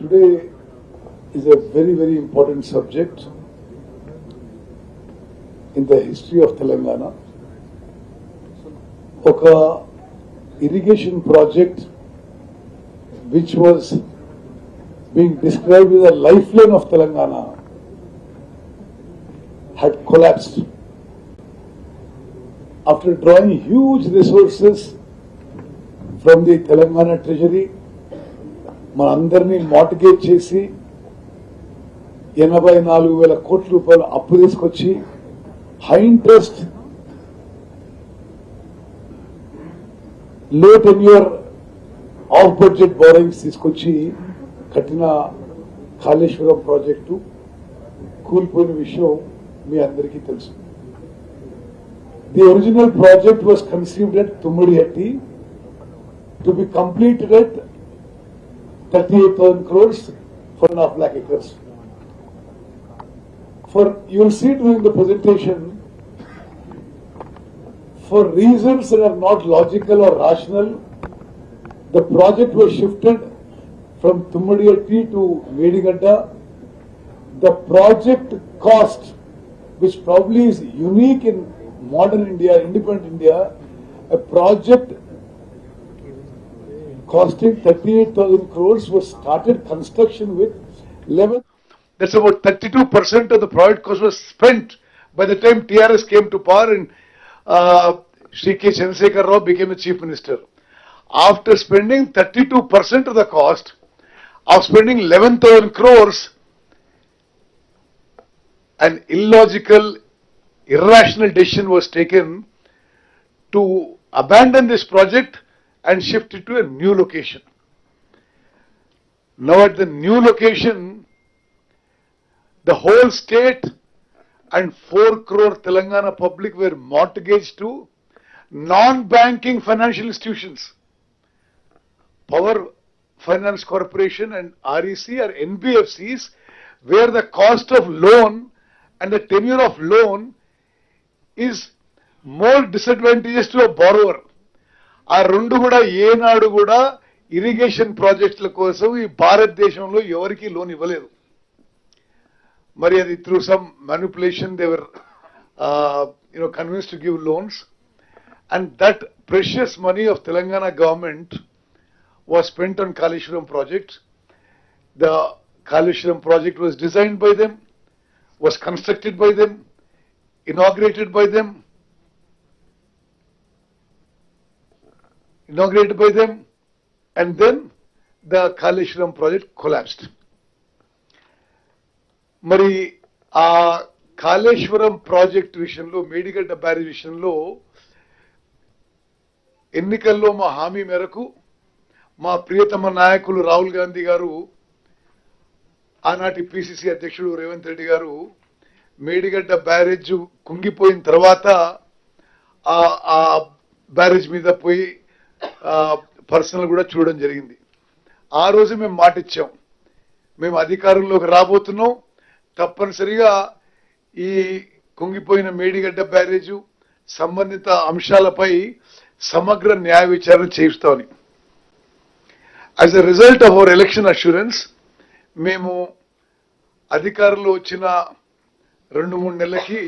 Today is a very, very important subject in the history of Telangana. Oka irrigation project which was being described as a lifeline of Telangana had collapsed. After drawing huge resources from the Telangana treasury, మనందరినీ mortgage చేసి 84,000 కోట్ల రూపాయలు అప్పు తీసుకొచ్చి high interest లో tenure of budget బోరింగ్స్ తీసుకొచ్చి కట్టిన Kaleshwaram project కూలిపోయిన విషయం మీ అందరికీ తెలుసు. The original project was conceived at Tummidihatti to be completed at 38,000 crores, 4.5 lakh acres. You will see during the presentation, for reasons that are not logical or rational, the project was shifted from Tummadiyatti to Medigadda. The project cost, which probably is unique in modern India, independent India, a project costing 38,000 crores was started construction with 11. That's about 32% of the project cost was spent by the time TRS came to power and Shri K. Chandrasekhar Rao became the chief minister. After spending 32% of the cost of spending 11,000 crores, an illogical, irrational decision was taken to abandon this project and shift it to a new location. Now at the new location, the whole state and 4 crore Telangana public were mortgaged to non-banking financial institutions. Power Finance Corporation and REC or NBFCs, where the cost of loan and the tenure of loan is more disadvantageous to a borrower. ఆ రెండు కూడా ఏనాడు కూడా irrigation ప్రాజెక్టుల కోసం ఈ భారతదేశంలో ఎవరికి లోన్ ఇవ్వలేదు. మరి అది through some manipulation they were convinced to give loans and that precious money of Telangana government was spent on Kaleshwaram project. The Kaleshwaram project was designed by them, was constructed by them, inaugurated by them, and then the Kaleshwaram project collapsed. Mari aa Kaleshwaram project విషయంలో Medigadda barrage విషయంలో ఎన్నికల్లో మా హామీ మేరకు మా ప్రియతమ నాయకులు రాహుల్ గాంధీ గారు, ఆనాటి పిసిసి అధ్యక్షుడు రేవంత్ రెడ్డి గారు మేడిగడ్డ బ్యారేజ్ కుంగిపోయిన తర్వాత ఆ బ్యారేజ్ మీద పోయి పర్సనల్ కూడా చూడడం జరిగింది. ఆ రోజు మేము మాట ఇచ్చాం, మేము అధికారంలోకి రాబోతున్నాం, తప్పనిసరిగా ఈ కుంగిపోయిన మేడిగడ్డ బ్యారేజు సంబంధిత అంశాలపై సమగ్ర న్యాయ విచారణ చేయిస్తామని. As a result of our election assurance, మేము అధికారంలో వచ్చిన 2-3 నెలలకి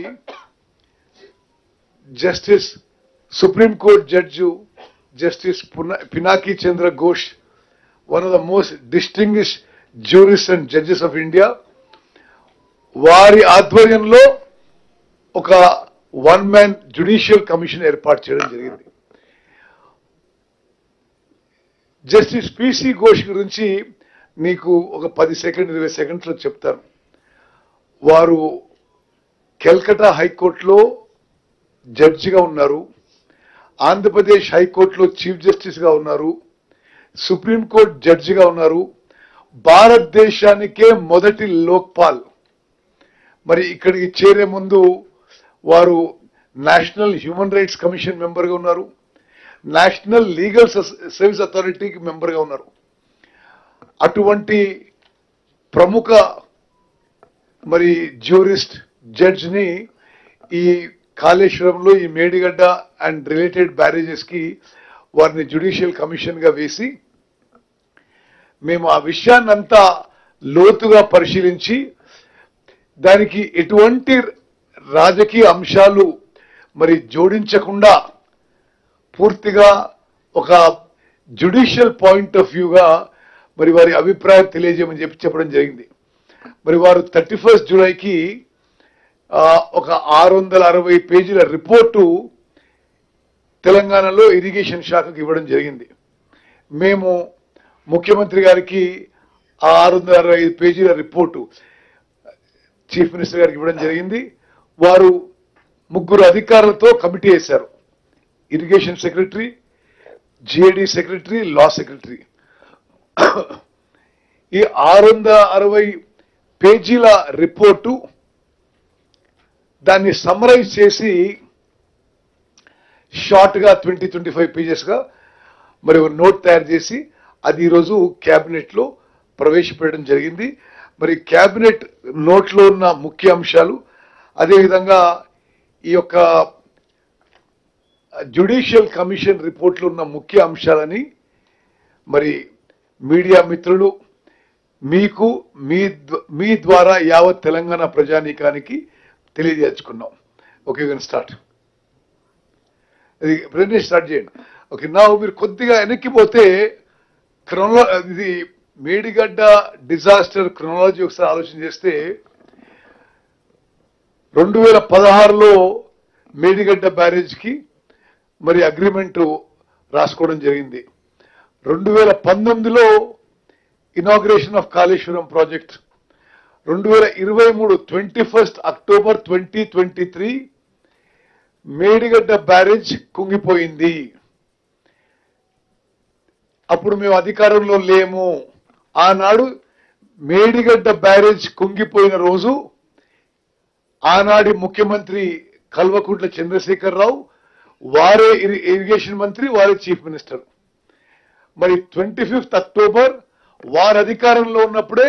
justice supreme court judge Justice Pinaki Chandra Ghosh, one of the most distinguished jurists and judges of India, వారి ఆధ్వర్యంలో ఒక వన్ మ్యాన్ జ్యుడిషియల్ కమిషన్ ఏర్పాటు చేయడం జరిగింది. జస్టిస్ పిసి ఘోష్ గురించి నీకు ఒక 10 సెకండ్ 20 సెకండ్స్లో చెప్తాను. వారు కల్కటా హైకోర్టులో జడ్జిగా ఉన్నారు, ఆంధ్రప్రదేశ్ హైకోర్టులో చీఫ్ జస్టిస్ గా ఉన్నారు, సుప్రీంకోర్టు జడ్జిగా ఉన్నారు, భారతదేశానికే మొదటి లోక్పాల్. మరి ఇక్కడికి చేరే ముందు వారు నేషనల్ హ్యూమన్ రైట్స్ కమిషన్ మెంబర్గా ఉన్నారు, నేషనల్ లీగల్ సర్వీస్ అథారిటీకి మెంబర్గా ఉన్నారు. అటువంటి ప్రముఖ మరి జ్యూరిస్ట్ జడ్జిని ఈ కాళేశ్వరంలో ఈ మేడిగడ్డ అండ్ రిలేటెడ్ బ్యారేజెస్ కి వారిని జ్యుడిషియల్ కమిషన్ గా వేసి మేము ఆ విషయాన్నంతా లోతుగా పరిశీలించి దానికి ఎటువంటి రాజకీయ అంశాలు మరి జోడించకుండా పూర్తిగా ఒక జ్యుడిషియల్ పాయింట్ ఆఫ్ వ్యూగా మరి వారి అభిప్రాయం తెలియజేయమని చెప్పడం జరిగింది. మరి వారు 31 జూలైకి ఒక 660 పేజీల రిపోర్టు తెలంగాణలో ఇరిగేషన్ శాఖకు ఇవ్వడం జరిగింది. మేము ముఖ్యమంత్రి గారికి ఆ 665 పేజీల రిపోర్టు చీఫ్ మినిస్టర్ గారికి ఇవ్వడం జరిగింది. వారు 3 అధికారులతో కమిటీ వేశారు. ఇరిగేషన్ సెక్రటరీ, జిఏడి సెక్రటరీ, లా సెక్రటరీ. ఈ 660 పేజీల రిపోర్టు దాన్ని సమ్మరైజ్ చేసి షార్ట్ గా 20-25 పేజెస్ గా మరి ఒక నోట్ తయారు చేసి అది ఈరోజు క్యాబినెట్ లో ప్రవేశపెట్టడం జరిగింది. మరి క్యాబినెట్ నోట్లో ఉన్న ముఖ్య అంశాలు, అదేవిధంగా ఈ యొక్క జ్యుడిషియల్ కమిషన్ రిపోర్ట్లో ఉన్న ముఖ్య అంశాలని మరి మీడియా మిత్రులు మీకు మీ ద్వారా యావత్ తెలంగాణ ప్రజానీకానికి తెలియజేసుకున్నాం. Okay, start. అది ప్రెజెంటేషన్ స్టార్ట్ చేయండి. ఓకే, నా మీరు కొద్దిగా వెనక్కిపోతే ఇది మేడిగడ్డ డిజాస్టర్ క్రొనాలజీ ఒకసారి ఆలోచన చేస్తే 2016లో మేడిగడ్డ బ్యారేజ్కి మరి అగ్రిమెంట్ రాసుకోవడం జరిగింది. 2019లో inauguration of Kaleshwaram project. 2023 21 October 2023 Medigadda barrage కుంగిపోయింది. అప్పుడు మేము అధికారంలో లేము. ఆనాడు మేడిగడ్డ బ్యారేజ్ కుంగిపోయిన రోజు ఆనాటి ముఖ్యమంత్రి కల్వకుంట్ల చంద్రశేఖరరావు, వారే ఇరిగేషన్ మంత్రి, వారే చీఫ్ మినిస్టర్. మరి 25 అక్టోబర్ వారి అధికారంలో ఉన్నప్పుడే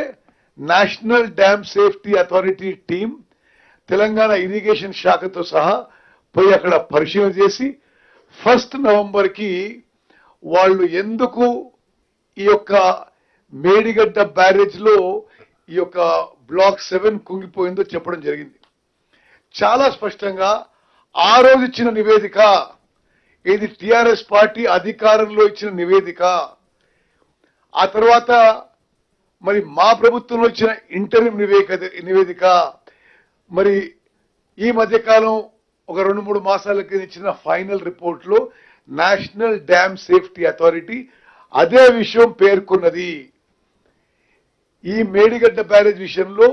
national dam safety authority team Telangana irrigation శాఖతో సహా పోయి అక్కడ పరిశీలన చేసి 1 నవంబర్కి వాళ్ళు ఎందుకు ఈ యొక్క మేడిగడ్డ బ్యారేజ్ లో ఈ యొక్క బ్లాక్ 7 కుంగిపోయిందో చెప్పడం జరిగింది. చాలా స్పష్టంగా ఆ రోజు ఇచ్చిన నివేదిక, ఇది టిఆర్ఎస్ పార్టీ అధికారంలో ఇచ్చిన నివేదిక. ఆ తర్వాత మరి మా ప్రభుత్వంలో ఇచ్చిన ఇంటరిమ్ నివేదిక, మరి ఈ మధ్యకాలం ఒక 2-3 మాసాల కింద ఇచ్చిన ఫైనల్ రిపోర్ట్లో నేషనల్ డ్యామ్ సేఫ్టీ అథారిటీ అదే విషయం పేర్కొన్నది. ఈ మేడిగడ్డ బ్యారేజ్ విషయంలో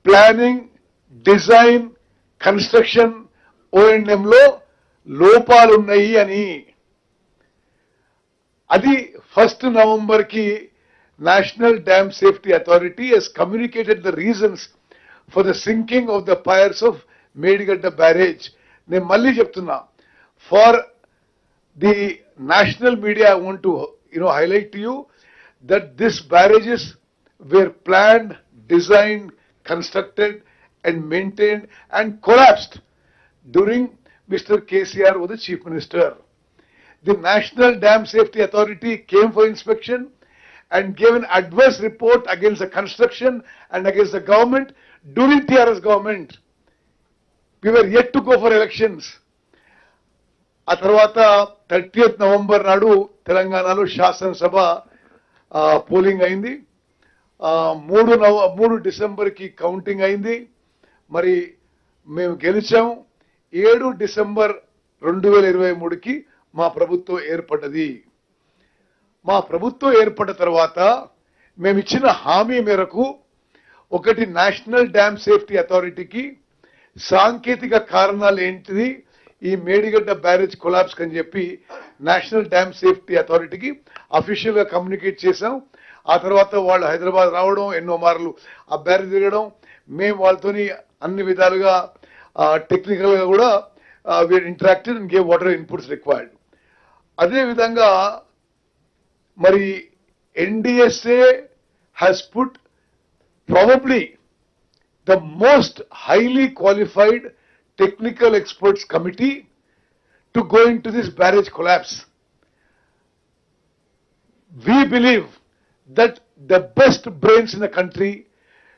ప్లానింగ్, డిజైన్, కన్స్ట్రక్షన్, ఓఎండ్ఎంలో లోపాలున్నాయి అని. అది 1 నవంబర్కి national dam safety authority has communicated the reasons for the sinking of the piers of Medigadda barrage. నేను మళ్ళీ చెప్తున్నా, for the national media I want to highlight to you that this barrages were planned, designed, constructed and maintained and collapsed during Mr. KCR was the Chief Minister. The National Dam Safety Authority came for inspection and gave an adverse report against the construction and against the government during TRS government. We were yet to go for elections. ఆ తర్వాత 30th November నాడు తెలంగాణలో శాసనసభ polling అయింది. 3 డిసెంబర్కి counting అయింది. మరి మేము గెలిచాం. 7 డిసెంబర్ 2023కి మా ప్రభుత్వం ఏర్పడ్డది. మా ప్రభుత్వం ఏర్పడ్డ తర్వాత మేము ఇచ్చిన హామీ మేరకు ఒకటి, నేషనల్ డ్యామ్ సేఫ్టీ అథారిటీకి సాంకేతిక కారణాలు ఏంటిది ఈ మేడిగడ్డ బ్యారేజ్ కొలాప్స్ అని చెప్పి నేషనల్ డ్యామ్ సేఫ్టీ అథారిటీకి అఫీషియల్ గా కమ్యూనికేట్ చేశాం. ఆ తర్వాత వాళ్ళు హైదరాబాద్ రావడం, ఎన్నో మార్లు ఆ బ్యారేజ్ తిరగడం, మేము వాళ్ళతోని అన్ని విధాలుగా టెక్నికల్ గా కూడా interacted and gave water inputs required. అదే విధంగా మరి NDSA has put probably the most highly qualified technical experts committee to go into this barrage collapse. We believe that the best brains in the country,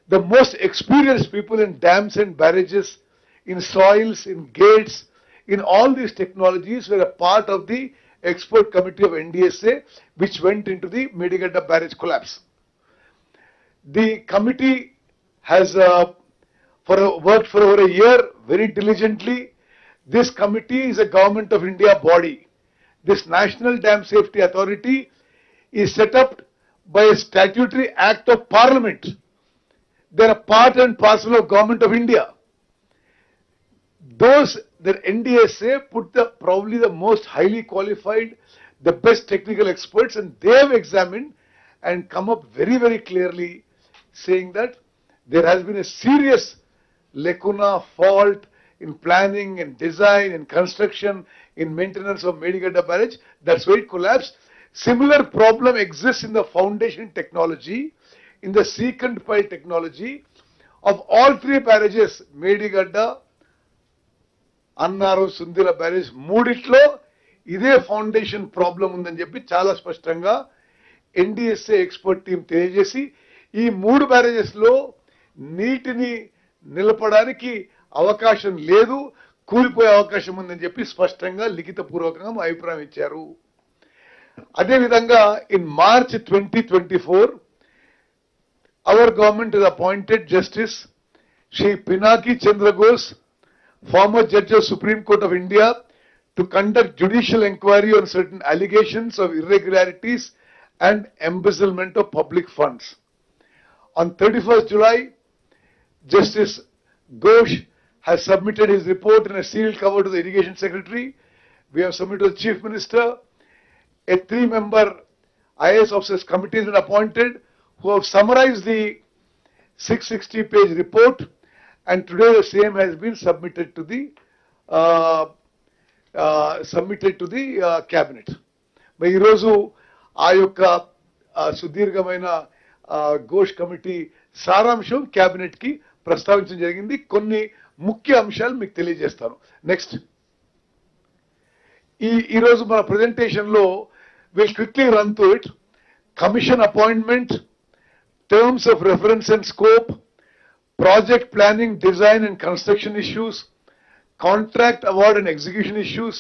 the most experienced people in dams and barrages, in soils, in gates, in all these technologies were a part of the expert committee of NDSA, which went into the Medigadda barrage collapse. The committee has worked for over a year very diligently. This committee is a Government of India body. This National Dam Safety Authority is set up by a statutory act of Parliament. They are a part and parcel of Government of India. Those, the NDSA put probably the most highly qualified, the best technical experts, and they have examined and come up very, very clearly saying that there has been a serious lacuna, fault in planning and design and construction, in maintenance of Medigadda barrage. That's why it collapsed. Similar problem exists in the foundation technology, in the secant pile technology of all three barrages, Medigadda, Annaram, Sundila barrage, మూడిట్లో ఇదే foundation problem ఉందని చెప్పి చాలా స్పష్టంగా NDSA expert team తెలియజేసి ఈ మూడు barrages లో నీటిని నిలపడానికి అవకాశం లేదు, కూలిపోయే అవకాశం ఉందని చెప్పి స్పష్టంగా లిఖితపూర్వకంగా అభిప్రాయం ఇచ్చారు. అదేవిధంగా in March 2024 our government has appointed Justice Shri Pinaki Chandra Ghosh, former Judge of Supreme Court of India, to conduct judicial inquiry on certain allegations of irregularities and embezzlement of public funds. On 31st July, Justice Ghosh has submitted his report in a sealed cover to the Irrigation Secretary. We have submitted to the Chief Minister. A 3-member IAS officers committee has been appointed who have summarized the 660-page report, and today the same has been submitted to the cabinet. But ee roju aa yokka సుదీర్ఘమైన Ghosh committee సారాంశం cabinet కి ప్రస్తావించడం జరిగింది. కొన్ని ముఖ్య అంశాలు మీకు తెలియజేస్తాను. నెక్స్ట్, ఈ రోజు మన ప్రెజెంటేషన్ లో will quickly run through it. Commission appointment, terms of reference and scope, project planning, design and construction issues, contract award and execution issues,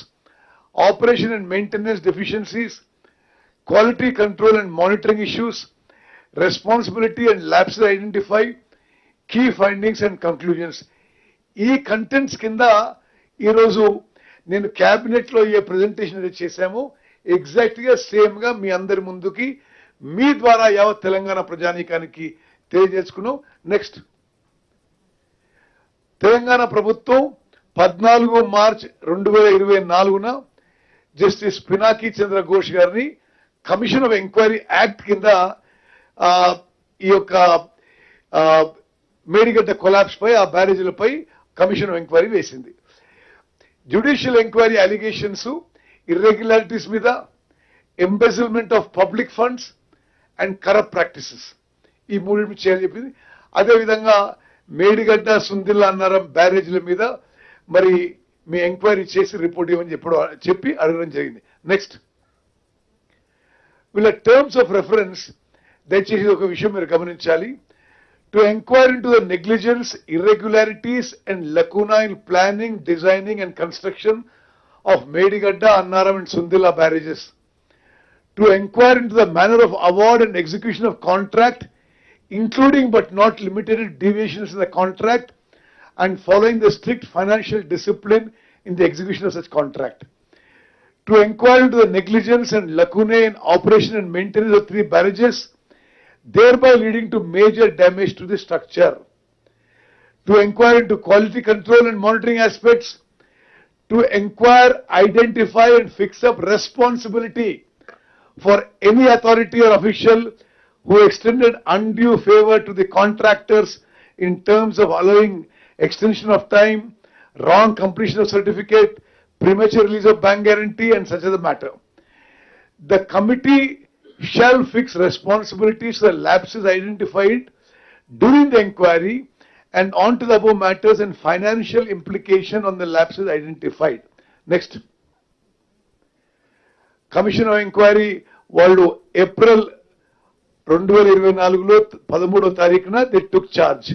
operation and maintenance deficiencies, quality control and monitoring issues, responsibility and lapses identified, key findings and conclusions. ఈ contents కింద ఈరోజు నేను cabinet లో ఏ presentation అయితే చేశామో exact గా same గా మీ అందరి ముందుకి మీ ద్వారా యావత్ తెలంగాణ ప్రజానీకానికి తెలియజేసుకున్నాం. నెక్స్ట్, తెలంగాణ ప్రభుత్వం 14 మార్చ్ 2024 జస్టిస్ పినాకీ చంద్ర ఘోష్ గారిని కమిషన్ ఆఫ్ ఎంక్వైరీ యాక్ట్ కింద ఈ యొక్క మేడిగడ్డ కొలాప్స్ పై, ఆ బ్యారేజీలపై కమిషన్ ఆఫ్ ఎంక్వైరీ వేసింది. జ్యుడిషియల్ ఎంక్వైరీ అలిగేషన్స్, ఇర్రెగ్యులారిటీస్ మీద, embezzlement of public funds and corrupt practices, ఈ మూడింటి చేయాలని చెప్పింది. అదేవిధంగా మేడిగడ్డ, సుందిల్ల, అన్నారం బ్యారేజీల మీద మరి మీ ఎంక్వైరీ చేసి రిపోర్ట్ ఇవ్వని చెప్పి అడగడం జరిగింది. నెక్స్ట్, వీళ్ళ టర్మ్స్ ఆఫ్ రెఫరెన్స్ దయచేసి ఒక విషయం మీరు గమనించాలి. To enquire into the negligence, irregularities and లకూనా in planning, designing and construction of Medigadda, Annaram and Sundilla barrages. To inquire into the manner of award and execution of contract, including but not limited to deviations in the contract, and following the strict financial discipline in the execution of such contract. To inquire into the negligence and lacunae in operation and maintenance of 3 barrages, thereby leading to major damage to the structure. To inquire into quality control and monitoring aspects. To inquire, identify and fix up responsibility for any authority or official who extended undue favor to the contractors in terms of allowing extension of time, wrong completion of certificate, premature release of bank guarantee and such other matter. The committee shall fix responsibilities for the lapses identified during the inquiry and on to the above matters and financial implication on the lapses identified. Next, commission of enquiry వాళ్ళు April 2024లో 13వ తారీఖున they took charge.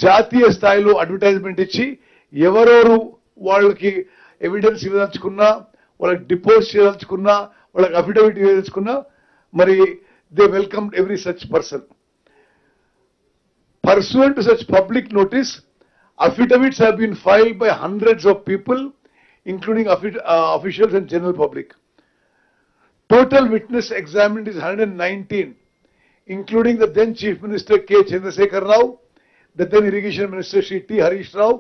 జాతీయ స్థాయిలో advertisement ఇచ్చి ఎవరెవరు వాళ్ళకి evidence ఇవ్వదలుచుకున్నా, వాళ్ళకి డిపోజ్ చేయదలుచుకున్నా, వాళ్ళకి affidavit ఇవ్వదలుచుకున్నా, మరి they welcome every such person. Pursuant to such public notice, affidavits have been filed by hundreds of people, including officials and general public. Total witness examined is 119, including the then Chief Minister K. Chandrasekhar Rao, the then Irrigation Minister Shri T. Harish Rao,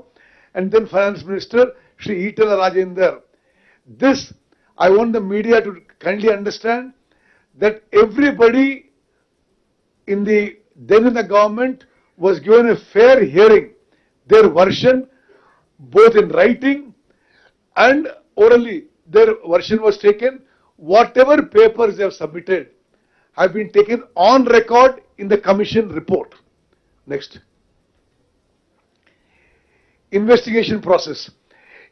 and then Finance Minister Shri Itala Rajender. This, I want the media to kindly understand that everybody in the government was given a fair hearing. Their version, both in writing and orally, their version was taken. Whatever papers they have submitted have been taken on record in the commission report. Next. Investigation process.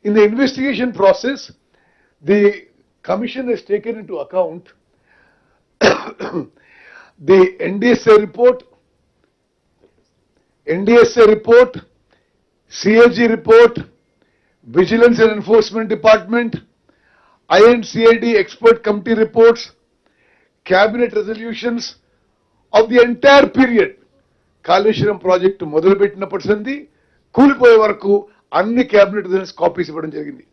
In the investigation process, the commission has taken into account the NDSA report, CAG report, Vigilance and Enforcement Department, INCID expert committee reports, cabinet resolutions of the entire period. Kaleshwaram project మొదలుపెట్టినప్పటి సంది కూలిపోయే వరకు అన్ని cabinet resolutions copies ఇవ్వడం జరిగింది.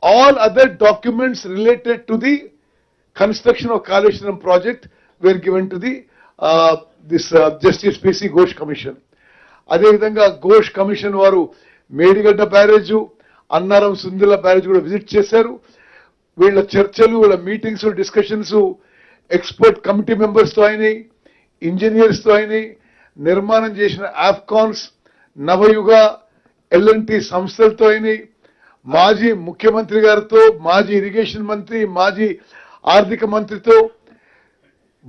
All other documents related to the construction of Kaleshwaram project were given to the Justice P.C. Ghosh Commission. అదేవిధంగా Ghosh commission వారు Medigadda barrage, Annaram Sundilla barrage కూడా visit చేశారు. వీళ్ళ చర్చలు, వీళ్ళ meetings, discussions expert committee members తో అయినాయి, ఇంజనీర్స్ తో అయినాయి, నిర్మాణం చేసిన ఆఫ్కాన్స్, నవయుగ, ఎల్ఎన్టీ సంస్థలతో అయినాయి, మాజీ ముఖ్యమంత్రి గారితో, మాజీ ఇరిగేషన్ మంత్రి, మాజీ ఆర్థిక మంత్రితో,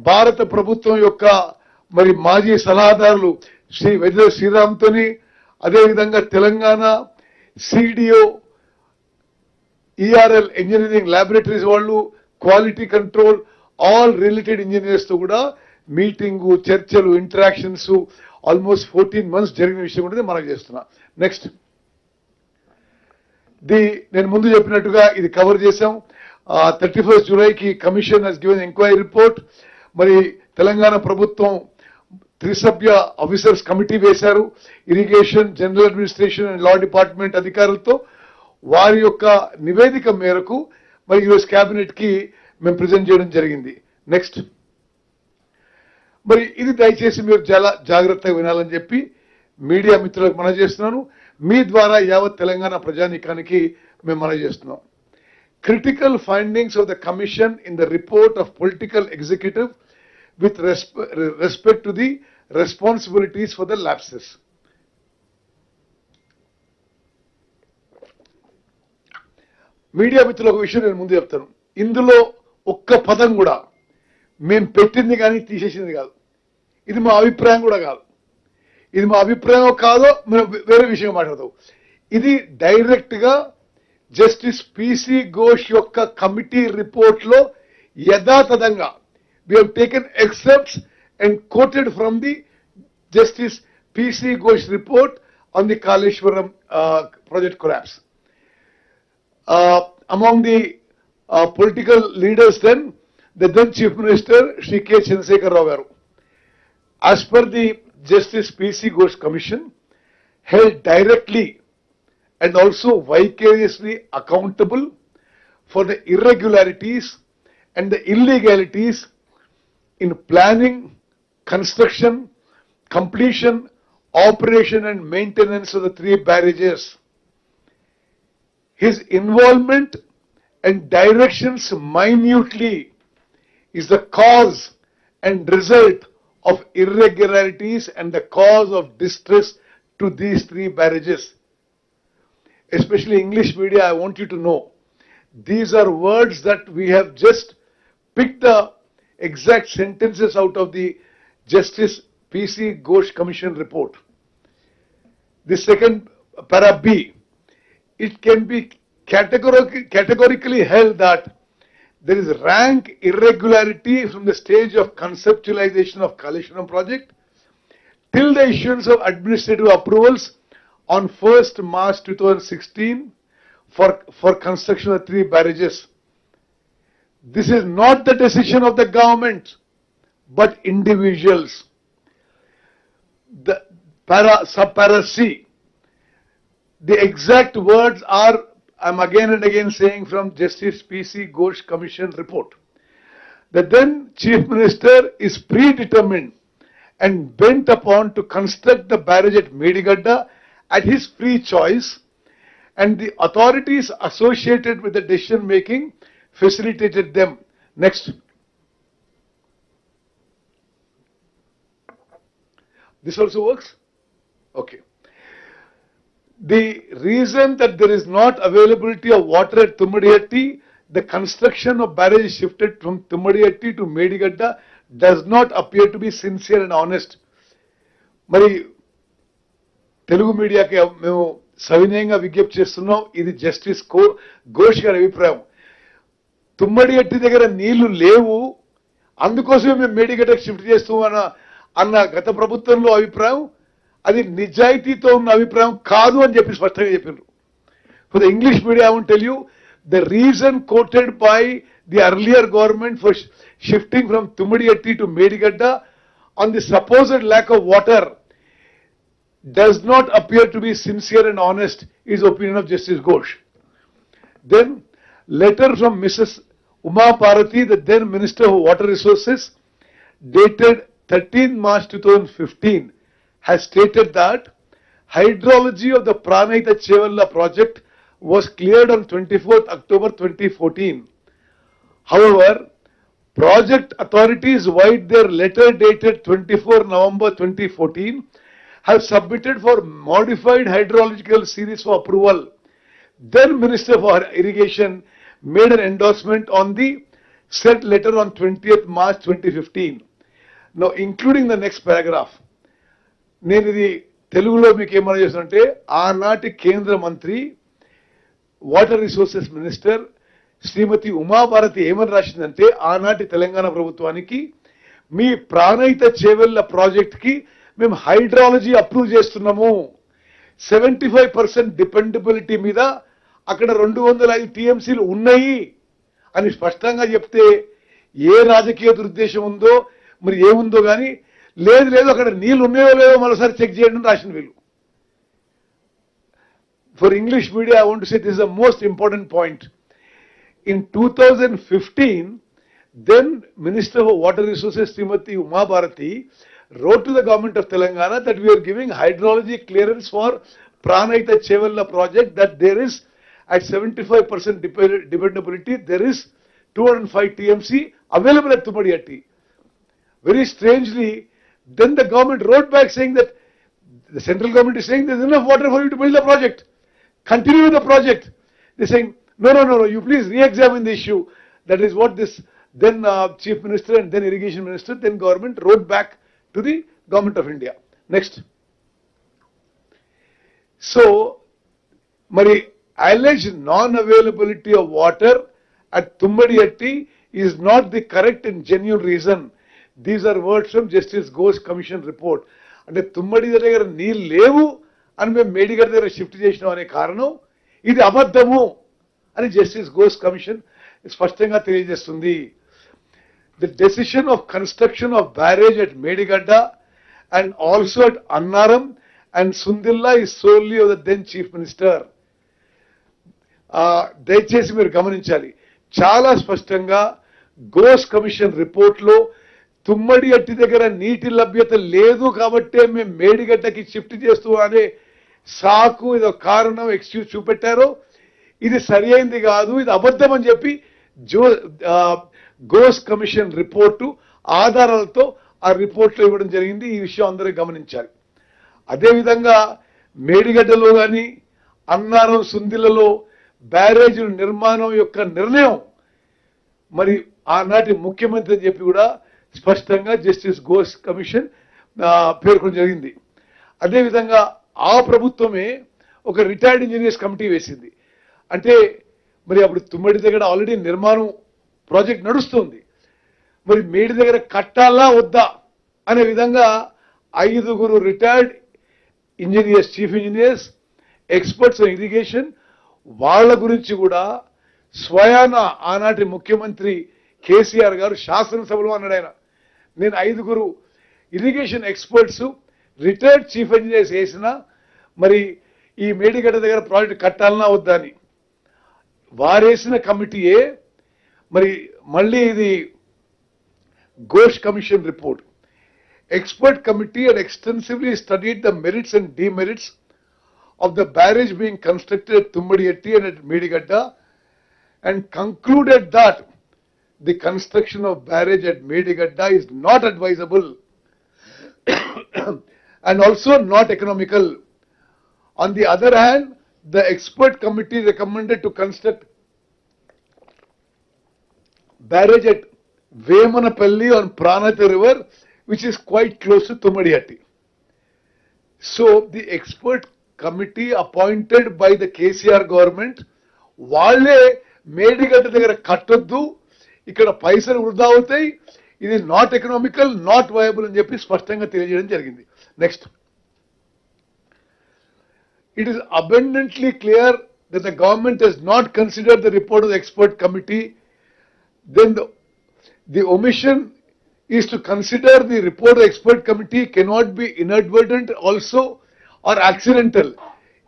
భారత ప్రభుత్వం యొక్క మరి మాజీ సలహాదారులు శ్రీ వైద్య శ్రీరామ్తోని, అదేవిధంగా తెలంగాణ సిడిఓ, ఈఆర్ఎల్ ఇంజనీరింగ్ ల్యాబొరేటరీస్ వాళ్ళు, quality control, all related engineers తో కూడా మీటింగు, చర్చలు, ఇంటరాక్షన్స్ ఆల్మోస్ట్ 14 months జరిగిన విషయం కూడా మనం చేస్తున్నా. నెక్స్ట్, నేను ముందు చెప్పినట్టుగా ఇది కవర్ చేశాం. 31st జూలైకి commission has given enquiry report. మరి తెలంగాణ ప్రభుత్వం 3 సభ్య ఆఫీసర్స్ కమిటీ వేశారు. Irrigation, general administration and law department అధికారులతో వారి యొక్క నివేదిక మేరకు మరి ఈరోజు క్యాబినెట్ కి మేము ప్రెజెంట్ చేయడం జరిగింది. నెక్స్ట్, మరి ఇది దయచేసి మీరు చాలా జాగ్రత్తగా వినాలని చెప్పి మీడియా మిత్రులకు మనవి చేస్తున్నాను. మీ ద్వారా యావత్ తెలంగాణ ప్రజానీకానికి మేము మనవి చేస్తున్నాం. Critical findings of the commission in the report of political executive with respect to the responsibilities for the lapses. Media మిత్రులకు విషయం నేను ముందు చెప్తాను. ఇందులో ఒక్క పదం కూడా మేము పెట్టింది కానీ తీసేసింది కాదు. ఇది మా అభిప్రాయం కూడా కాదు. ఇది మా అభిప్రాయం కాదో మేము వేరే విషయం మాట్లాడతాం. ఇది డైరెక్ట్ గా జస్టిస్ పిసి ఘోష్ యొక్క కమిటీ రిపోర్ట్ లో యథాతథంగా we have taken excerpts and quoted from the Justice P.C. Ghosh report on the Kaleshwaram project collapse. Among the political leaders then, the then Chief Minister Shri K. Chandrasekhar Rao garu, as per the Justice P.C. Ghosh Commission, held directly and also vicariously accountable for the irregularities and the illegalities in planning, construction, completion, operation and maintenance of the 3 barrages. His involvement and directions minutely is the cause and result of irregularities and the cause of distress to these 3 barrages. Especially English media, I want you to know, these are words that we have just picked the exact sentences out of the Justice P.C. Ghosh Commission report. The second para B, it can be categorically held that there is rank irregularity from the stage of conceptualization of Kaleshwaram project till the issuance of administrative approvals on 1st March 2016 for construction of 3 barrages. This is not the decision of the government, but individuals. The subpara C, the exact words are, I'm again and again saying from Justice P.C. Ghosh Commission report. The then Chief Minister is predetermined and bent upon to construct the barrage at Medigadda at his free choice, and the authorities associated with the decision making facilitated them. Next. This also works? Okay. The reason that there is not availability of water at Tummadihatti, the construction of barrage is shifted from Tummadihatti to Medigadda does not appear to be sincere and honest. మరి తెలుగు మీడియాకి మేము సవినయంగా విజ్ఞప్తి చేస్తున్నాం, ఇది justice Ghosh గారి అభిప్రాయం. తుమ్మడిగట్టి దగ్గర నీళ్లు లేవు, అందుకోసమే మేము మేడిగడ్డకు షిఫ్ట్ చేస్తాం అన్న గత ప్రభుత్వంలో అభిప్రాయం, అది నిజాయితీతో ఉన్న అభిప్రాయం కాదు అని చెప్పి స్పష్టంగా చెప్పారు. For the English media, I want to tell you, the reason quoted by the earlier government for shifting from Tummadihatti to Medigadda on the supposed lack of water does not appear to be sincere and honest, is opinion of Justice Ghosh. Then, letter from Mrs. Uma Bharati, the then Minister of Water Resources, dated 13 March 2015, has stated that hydrology of the Pranahita Chevalla project was cleared on 24th October 2014. However, project authorities, via their letter dated 24 November 2014, have submitted for modified hydrological series for approval. Then Minister for Irrigation made an endorsement on the said letter on 20th March 2015. Now, including the next paragraph, నేను ఇది తెలుగులో మీకు ఏమన్నా చేస్తానంటే, ఆనాటి కేంద్ర మంత్రి water resources minister శ్రీమతి ఉమాభారతి ఏమని రాసిందంటే, ఆనాటి తెలంగాణ ప్రభుత్వానికి మీ ప్రాణహిత చేవెళ్ల ప్రాజెక్ట్ కి మేము హైడ్రాలజీ అప్రూవ్ చేస్తున్నాము, 75% డిపెండబిలిటీ మీద అక్కడ 205 టీఎంసీలు ఉన్నాయి అని స్పష్టంగా చెప్తే, ఏ రాజకీయ దురుద్దేశం ఉందో మరి ఏముందో కానీ, లేదు అక్కడ నీళ్లు ఉన్నాయో లేదో మరోసారి చెక్ చేయండి అని రాసిన వీళ్ళు. For English media, I want to say this is the most important point. In 2015, then Minister for Water Resources Srimati Uma Bharati wrote to the government of Telangana that we are giving hydrology clearance for Pranahita Chevalla project, that there is at 75% dependability, there is 205 TMC available at Tummadihatti. Very strangely, then the government wrote back saying that the central government is saying there is enough water for you to build the project. Continue with the project. They are saying, no, you please re-examine the issue. That is what this then Chief Minister and then Irrigation Minister, then government wrote back to the Government of India. Next. So, Mari, alleged non-availability of water at Tummadihatti is not the correct and genuine reason. These are words from Justice Ghosh Commission report. అంటే తుమ్మడి దగ్గర నీళ్ళు లేవు అని మేము మేడిగడ్డ దగ్గర shift చేసినాం అనే కారణం ఇది అబద్ధము అని జస్టిస్ ఘోష్ కమిషన్ స్పష్టంగా తెలియజేస్తుంది. The decision of construction of barrage at Medigadda and also at Annaram and Sundilla is solely of the then Chief Minister. దయచేసి మీరు గమనించాలి, చాలా స్పష్టంగా ఘోష్ కమిషన్ రిపోర్ట్లో తుమ్మడిగట్టి దగ్గర నీటి లభ్యత లేదు కాబట్టే మేము మేడిగడ్డకి షిఫ్ట్ చేస్తూ అనే సాకు ఇదో కారణం ఎక్స్క్యూజ్ చూపెట్టారో ఇది సరి అయింది కాదు, ఇది అబద్ధం అని చెప్పి ఘోష్ కమిషన్ రిపోర్టు ఆధారాలతో ఆ రిపోర్ట్లో ఇవ్వడం జరిగింది. ఈ విషయం అందరూ గమనించాలి. అదేవిధంగా మేడిగడ్డలో కానీ అన్నారం సుందిలలో బ్యారేజీల నిర్మాణం యొక్క నిర్ణయం మరి ఆనాటి ముఖ్యమంత్రి అని చెప్పి కూడా స్పష్టంగా జస్టిస్ ఘోష్ కమిషన్ పేర్కొనడం జరిగింది. అదేవిధంగా ఆ ప్రభుత్వమే ఒక రిటైర్డ్ ఇంజనీర్స్ కమిటీ వేసింది. అంటే మరి అప్పుడు తుమ్మడి దగ్గర ఆల్రెడీ నిర్మాణం ప్రాజెక్ట్ నడుస్తుంది. మరి మేడి దగ్గర కట్టాలా వద్దా అనే విధంగా 5 retired engineers, chief engineers, experts in irrigation, వాళ్ళ గురించి కూడా స్వయాన ఆనాటి ముఖ్యమంత్రి కేసీఆర్ గారు శాసనసభలో అన్నాడు. ఆయన నేను 5 irrigation experts, retired chief engineers వేసిన మరి ఈ మేడిగడ్డ దగ్గర ప్రాజెక్ట్ కట్టాలన్నా వద్దా అని వారేసిన కమిటీయే మరి మళ్ళీ ఇది Ghosh commission report. Expert committee had extensively studied the merits and demerits of the barrage being constructed at Tummadiyetti and at Medigadda and concluded that the construction of barrage at Medigadda is not advisable and also not economical. On the other hand, the expert committee recommended to construct barrage at Vemanapalli on Pranati River, which is quite close to Tummadiyetti. So the expert committee appointed by the KCR government, వాళ్ళే మేడిగడ్డ దగ్గర కట్టొద్దు, ఇక్కడ పైసలు వృధా అవుతాయి, ఇది not economical, not viable అని చెప్పి స్పష్టంగా తెలియజేయడం జరిగింది. Next, it is abundantly clear that the government has not considered the report of the expert committee. Then the omission is to consider the report of the expert committee cannot be inadvertent also or accidental.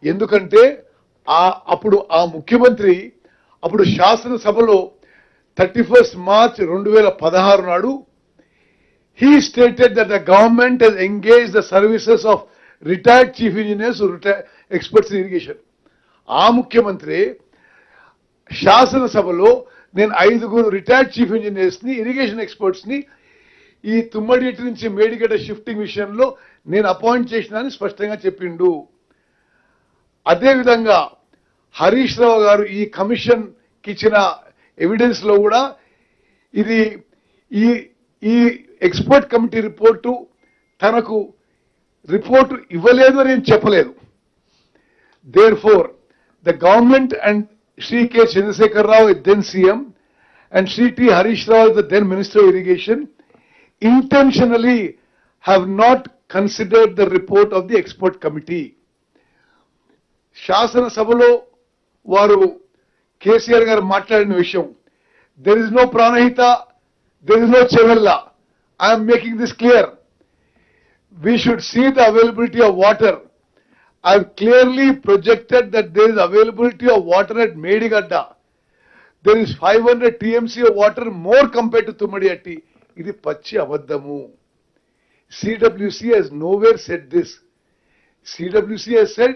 ఎందుకంటే అప్పుడు ఆ ముఖ్యమంత్రి అప్పుడు శాసనసభలో 31st March 2016 నాడు he stated that the government has engaged the services of retired chief engineers who retired experts in irrigation. ఆ ముఖ్యమంత్రి శాసనసభలో నేను 5 రిటైర్డ్ చీఫ్ ఇంజనీర్స్ ని, ఇరిగేషన్ ఎక్స్పర్ట్స్ ని ఈ తుమ్మడియట్టి నుంచి మేడిగడ్డ షిఫ్టింగ్ విషయంలో నేను అపాయింట్ చేసినానని స్పష్టంగా చెప్పిండు. అదేవిధంగా హరీష్ రావు గారు ఈ కమిషన్ కి ఇచ్చిన ఎవిడెన్స్ లో కూడా ఇది ఈ ఎక్స్పర్ట్ కమిటీ రిపోర్టు తనకు రిపోర్టు ఇవ్వలేదు అని చెప్పలేదు. Therefore, the government and Shri K. Chandrasekhar Rao, then CM, and Shri T. Harish Rao, the then Minister of Irrigation, intentionally have not considered the report of the expert committee. శాసన సభలో వారు కేసీఆర్ గారు మాట్లాడిన విషయం, there is no Pranahita, there is no Chevella. I am making this clear. We should see the availability of water. I have clearly projected that there is availability of water at Medigadda. There is 500 TMC of water more compared to Tummadiyetti. ఇది పచ్చి అబద్ధము. CWC has nowhere said this. CWC has said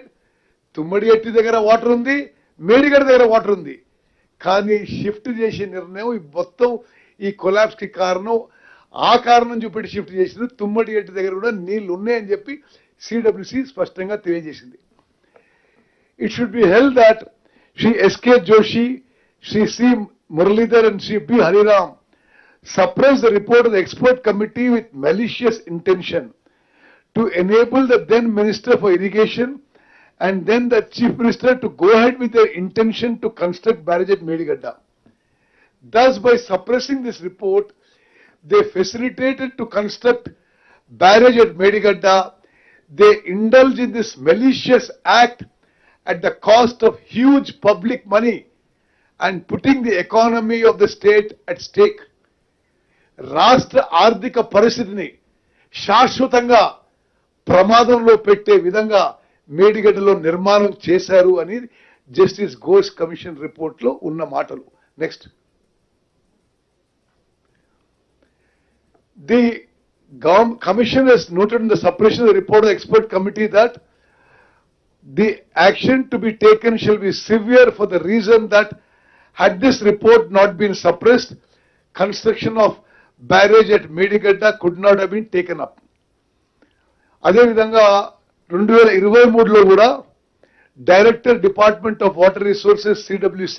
తుమ్మడియట్టి దగ్గర water ఉంది, మేడిగడ్డ దగ్గర water ఉంది. కానీ shift చేసే నిర్ణయం మొత్తం ఈ కొలాప్స్ కి కారణం, ఆ కారణం చూపెట్టి షిఫ్ట్ చేసింది. తుమ్మడియట్టి దగ్గర కూడా నీళ్లు ఉన్నాయని చెప్పి CWC స్పష్టంగా తెలియజేసింది. It should be held that Shri S.K. Joshi, Shri C. Muralidhar and Shri B. Hariram suppressed the report of the expert committee with malicious intention to enable the then Minister for Irrigation and then the Chief Minister to go ahead with their intention to construct barrage at Medigadda. Thus, by suppressing this report, they facilitated to construct barrage at Medigadda. They indulge in this malicious act at the cost of huge public money and putting the economy of the state at stake. రాష్ట్ర ఆర్థిక పరిస్థితిని శాశ్వతంగా ప్రమాదంలో పెట్టే విధంగా మేడిగడ్డలో నిర్మాణం చేశారు అని జస్టిస్ ఘోష్ కమిషన్ రిపోర్ట్ లో ఉన్న మాటలు. Next, the commission has noted in the suppression of the report of the expert committee that the action to be taken shall be severe for the reason that had this report not been suppressed, construction of barrage at Medigadda could not have been taken up. అదే విధంగా 2023లో కూడా director department of water resources CWC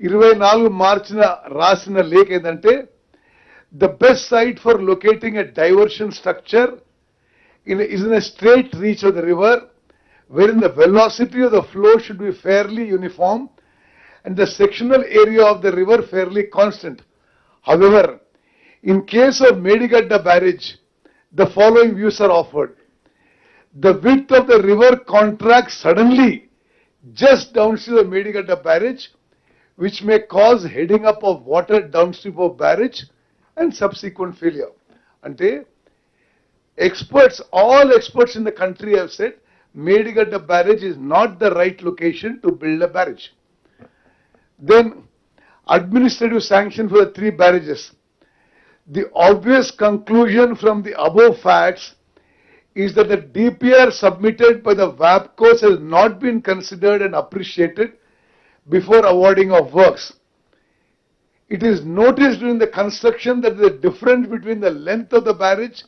24 మార్చిన రాసిన లేఖ ఏంటంటే, the best site for locating a diversion structure is in a straight reach of the river, wherein the velocity of the flow should be fairly uniform and the sectional area of the river fairly constant. However, in case of Medigadda barrage, the following views are offered. The width of the river contracts suddenly just downstream of Medigadda barrage, which may cause heading up of water downstream of barrage and subsequent failure. Ante, experts, all experts in the country have said Medigadda barrage is not the right location to build a barrage. Then, administrative sanction for the 3 barrages. The obvious conclusion from the above facts is that the DPR submitted by the WAPCOs has not been considered and appreciated before awarding of works. It is noticed during the construction that the difference between the length of the barrage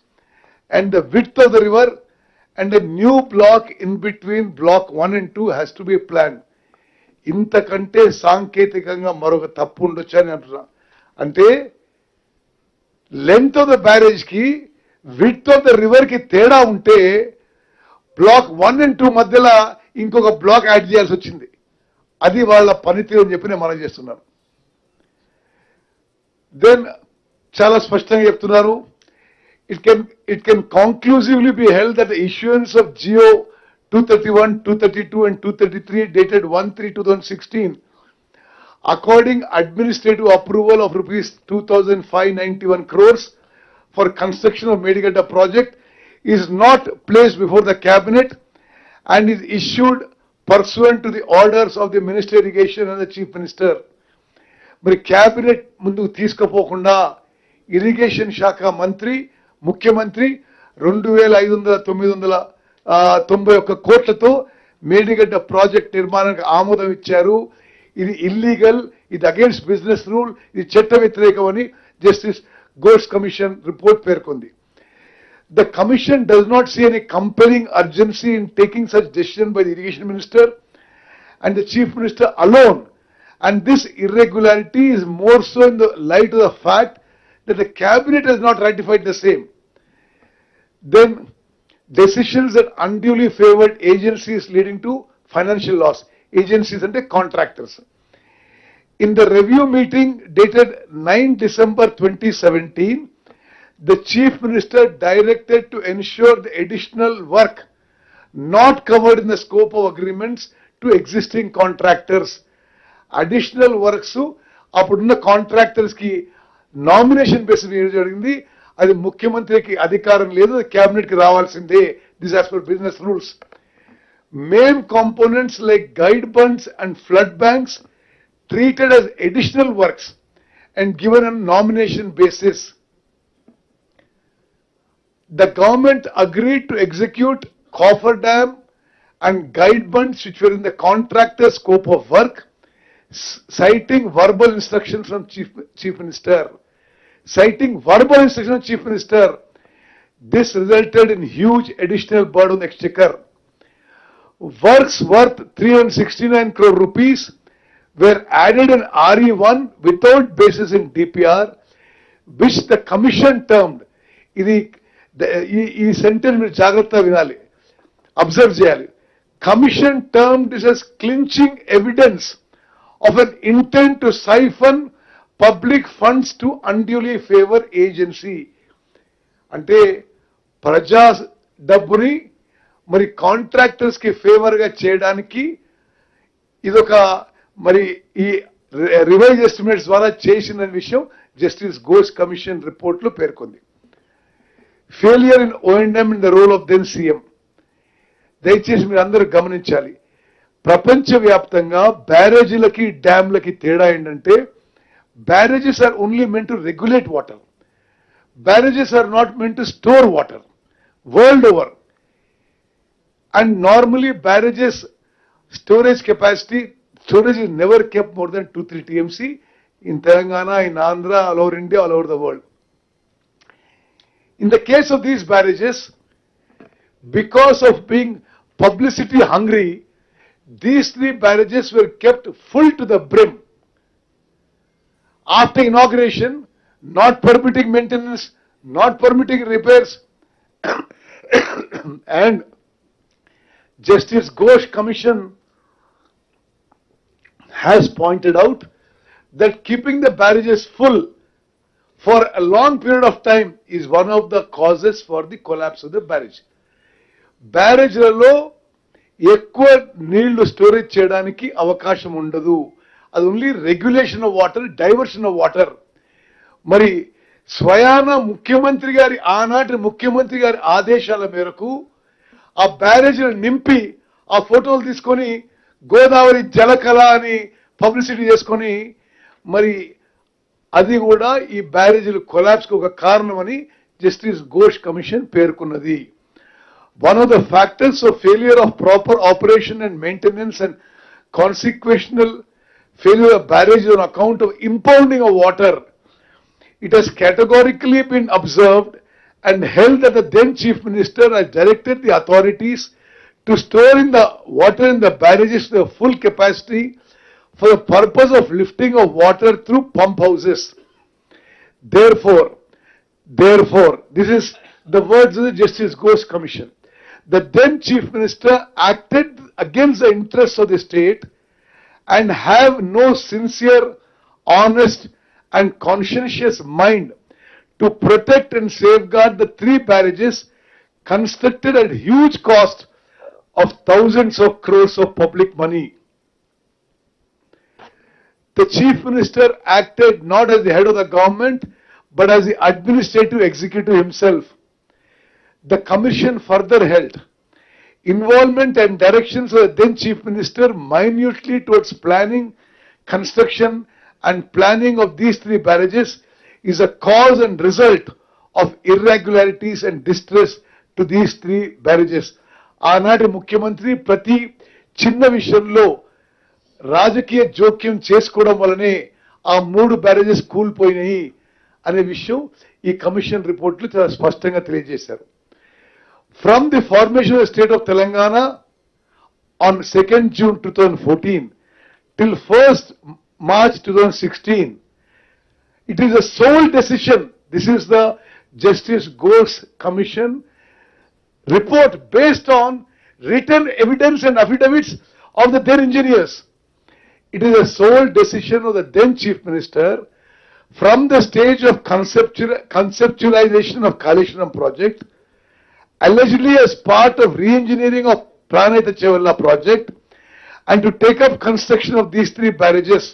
and the width of the river and a new block in between block 1 and 2 has to be planned. ఇంతకంటే సాంకేతికంగా మరొక తప్పు ఉండొచ్చు అని అంటున్నా. అంటే length of the barrage కి width of the river కి తేడా ఉంటే బ్లాక్ 1 and 2 మధ్యలో ఇంకొక బ్లాక్ యాడ్ చేయాల్సి వచ్చింది. అది వాళ్ళ పనితీరు అని చెప్పి నేను మనం చేస్తున్నాను. దెన్ చాలా స్పష్టంగా చెప్తున్నారు. It can conclusively be held that the issuance of GO 231, 232 and 233 dated 1/3/2016 according administrative approval of rupees 2,591 crores for construction of Medigadda project is not placed before the cabinet and is issued pursuant to the orders of the Minister of Irrigation and the Chief Minister. మరి cabinet ముందుకు తీసుకుపోకుండా irrigation శాఖ మంత్రి ముఖ్యమంత్రి 2,591 కోట్లతో Medigadda project నిర్మాణానికి ఆమోదం ఇచ్చారు. ఇది ఇల్లీగల్, ఇది అగేన్స్ట్ బిజినెస్ రూల్, ఇది చట్ట వ్యతిరేకమని జస్టిస్ ఘోష్ కమిషన్ రిపోర్ట్ పేర్కొంది. The commission does not see any compelling urgency in taking such decision by the irrigation minister and the chief minister alone, and this irregularity is more so in the light of the fact that the cabinet has not ratified the same. Then decisions that unduly favored agencies leading to financial loss. Agencies and the contractors. In the review meeting dated 9 December 2017, the Chief Minister directed to ensure the additional work not covered in the scope of agreements to existing contractors. Additional works apudunna contractors ki nomination basis జరిగింది. అది ముఖ్యమంత్రికి అధికారం లేదు, cabinet కి రావాల్సిందే. This as per business rules. Main components like guide bunds and flood banks treated as additional works and given on nomination basis. The government agreed to execute coffer dam and guide bunds which were in the contractor's scope of work, citing verbal instructions from Chief Minister. Citing verbal instructions from Chief Minister, this resulted in huge additional burden on the exchequer. Works worth 369 crore rupees were added in RE1 without basis in DPR, which the commission termed, ఈ sentence మీరు జాగ్రత్తగా వినాలి, observe చేయాలి. Commission termed this as clinching evidence of an intent to siphon public funds to unduly favor agency. అంటే ప్రజా డబ్బుని మరి contractors కి ఫేవర్ గా చేయడానికి ఇదొక మరి ఈ రివైజ్ ఎస్టిమేట్స్ ద్వారా చేసిన విషయం జస్టిస్ ఘోష్ కమిషన్ రిపోర్ట్ లో పేర్కొంది. Failure in O&M in the role of then CM. దయచేసి మీరు అందరూ గమనించాలి, ప్రపంచవ్యాప్తంగా బ్యారేజీలకి డ్యామ్లకి తేడా ఏంటంటే barrages are only meant to regulate water. Barrages are not meant to store water world over. And normally barrages storage capacity, storage is never kept more than 2-3 TMC in Telangana, in Andhra, all over India, all over the world. In the case of these barrages, because of being publicity hungry, these 3 barrages were kept full to the brim. After inauguration, not permitting maintenance, not permitting repairs, and Justice Ghosh Commission has pointed out that keeping the barrages full for a long period of time is one of the causes for the collapse of the barrage. బ్యారేజ్లలో ఎక్కువ నీళ్లు storage చేయడానికి అవకాశం ఉండదు. అది only regulation of water, diversion of water. మరి స్వయాన ముఖ్యమంత్రి గారి, ఆనాటి ముఖ్యమంత్రి గారి ఆదేశాల మేరకు ఆ బ్యారేజ్లను నింపి ఆ ఫోటోలు తీసుకొని గోదావరి జలకళ అని పబ్లిసిటీ చేసుకొని మరి అది కూడా ఈ బ్యారేజీలు కొలాప్స్కి ఒక కారణమని జస్టిస్ ఘోష్ కమిషన్ పేర్కొన్నది. One of the factors of failure of proper operation and maintenance and consequential failure of barrages on account of impounding of water, it has categorically been observed and held that the then Chief Minister has directed the authorities to store in the water in the barrages to the full capacity for the purpose of lifting of water through pump houses. Therefore, this is the words of the Justice Ghosh Commission. The then Chief Minister acted against the interests of the state and have no sincere, honest and conscientious mind to protect and safeguard the 3 barrages constructed at huge cost of thousands of crores of public money. The Chief Minister acted not as the head of the government but as the administrative executive himself. The commission further held involvement and directions of the then Chief Minister minutely towards planning, construction and planning of these 3 barrages is a cause and result of irregularities and distress to these 3 barrages. ఆనాటి ముఖ్యమంత్రి ప్రతి చిన్న విషయంలో రాజకీయ జోక్యం చేసుకోవడం వల్లనే ఆ 3 బ్యారేజెస్ కూలిపోయినాయి అనే విషయం ఈ కమిషన్ రిపోర్ట్లో చాలా స్పష్టంగా తెలియజేశారు. From the formation of the state of Telangana on 2nd June 2014 till 1st March 2016, it is a sole decision. This is the Justice Ghosh Commission report based on written evidence and affidavits of the then engineers. It is a sole decision of the then Chief Minister from the stage of conceptualization of Kaleshwaram project, allegedly as part of re-engineering of Pranayita Chevalla project, and to take up construction of these 3 barrages.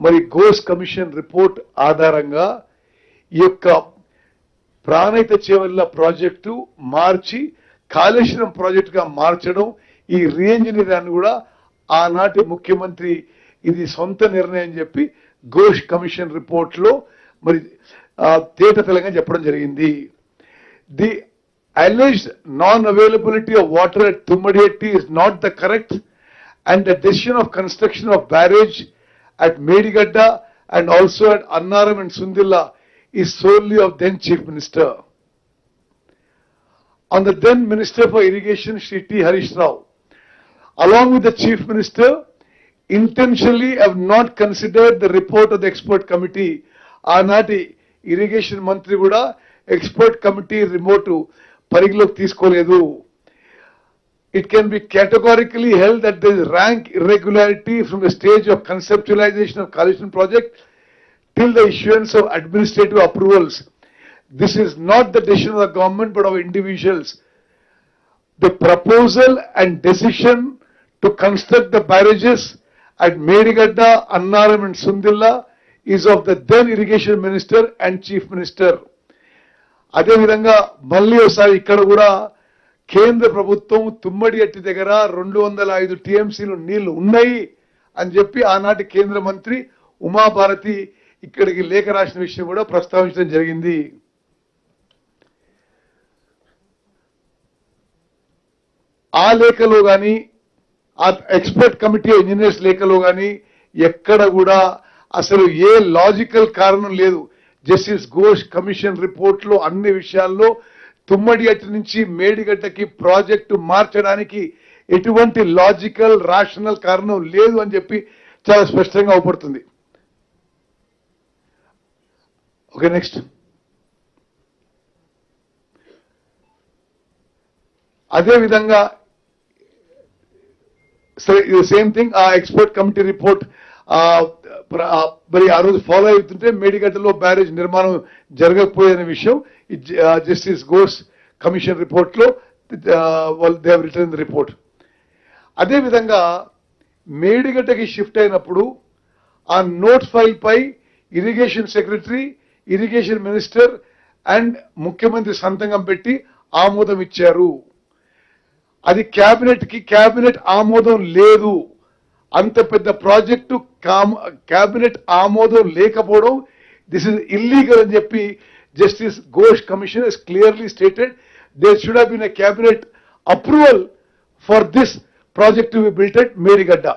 మరి Ghosh commission report ఆధారంగా ఈ యొక్క Pranahita Chevella project మార్చి కాళేశ్వరం ప్రాజెక్టుగా మార్చడం, ఈ రీఎంజినీరింగ్ కూడా ఆనాటి ముఖ్యమంత్రి ఇది సొంత నిర్ణయం చెప్పి ఘోష్ కమిషన్ రిపోర్ట్లో మరి తేట తెలంగా చెప్పడం జరిగింది. The alleged non-availability of water at Tummadihetti is not the correct, and the decision of construction of barrage at Medigadda and also at Annaram and Sundilla is solely of then Chief Minister. On the then Minister for Irrigation, Shri T. Harish Rao, along with the Chief Minister, intentionally have not considered the report of the expert committee. Aanati irrigation mantri kuda expert committee remote పరిగణలోకి తీసుకోలేదు. It can be categorically held that there is rank irregularity from the stage of conceptualization of Kaleshwaram project till the issuance of administrative approvals. This is not the decision of the government but of individuals. The proposal and decision to construct the barrages at Medigadda, Annaram and Sundilla is of the then irrigation minister and chief minister. అదేవిధంగా మళ్ళీ ఒకసారి ఇక్కడ కూడా కేంద్ర ప్రభుత్వం తుమ్మడిహట్టి దగ్గర 205 టీఎంసీలు నీళ్లు ఉన్నాయి అని చెప్పి ఆనాటి కేంద్ర మంత్రి ఉమాభారతి ఇక్కడికి లేఖ రాసిన విషయం కూడా ప్రస్తావించడం జరిగింది. ఆ లేఖలో కానీ ఆ ఎక్స్పర్ట్ కమిటీ ఇంజనీర్స్ లేఖలో కానీ ఎక్కడ కూడా అసలు ఏ లాజికల్ కారణం లేదు. జస్టిస్ ఘోష్ కమిషన్ రిపోర్ట్ లో అన్ని విషయాల్లో తుమ్మడిహట్టి నుంచి మేడిగడ్డకి ప్రాజెక్టు మార్చడానికి ఎటువంటి లాజికల్ రాషనల్ కారణం లేదు అని చెప్పి చాలా స్పష్టంగా అవుపడుతుంది. Okay, next. అదేవిధంగా సేమ్ థింగ్ ఆ ఎక్స్పర్ట్ కమిటీ రిపోర్ట్ మరి ఆ రోజు ఫాలో అవుతుంటే మేడిగడ్డలో బ్యారేజ్ నిర్మాణం జరగకపోయేదనే విషయం జస్టిస్ ఘోష్ కమిషన్ రిపోర్ట్లో వాళ్ళు they have return the report. అదేవిధంగా మేడిగడ్డకి షిఫ్ట్ అయినప్పుడు ఆ నోట్ ఫైల్ పై irrigation secretary, irrigation minister and ముఖ్యమంత్రి సంతకం పెట్టి ఆమోదం ఇచ్చారు. అది క్యాబినెట్ ఆమోదం లేదు. అంత పెద్ద ప్రాజెక్టు క్యాబినెట్ ఆమోదం లేకపోవడం దిస్ ఇస్ ఇల్లీగల్ అని చెప్పి justice Ghosh commission has clearly stated there should have been a cabinet approval for this project to be built at Medigadda.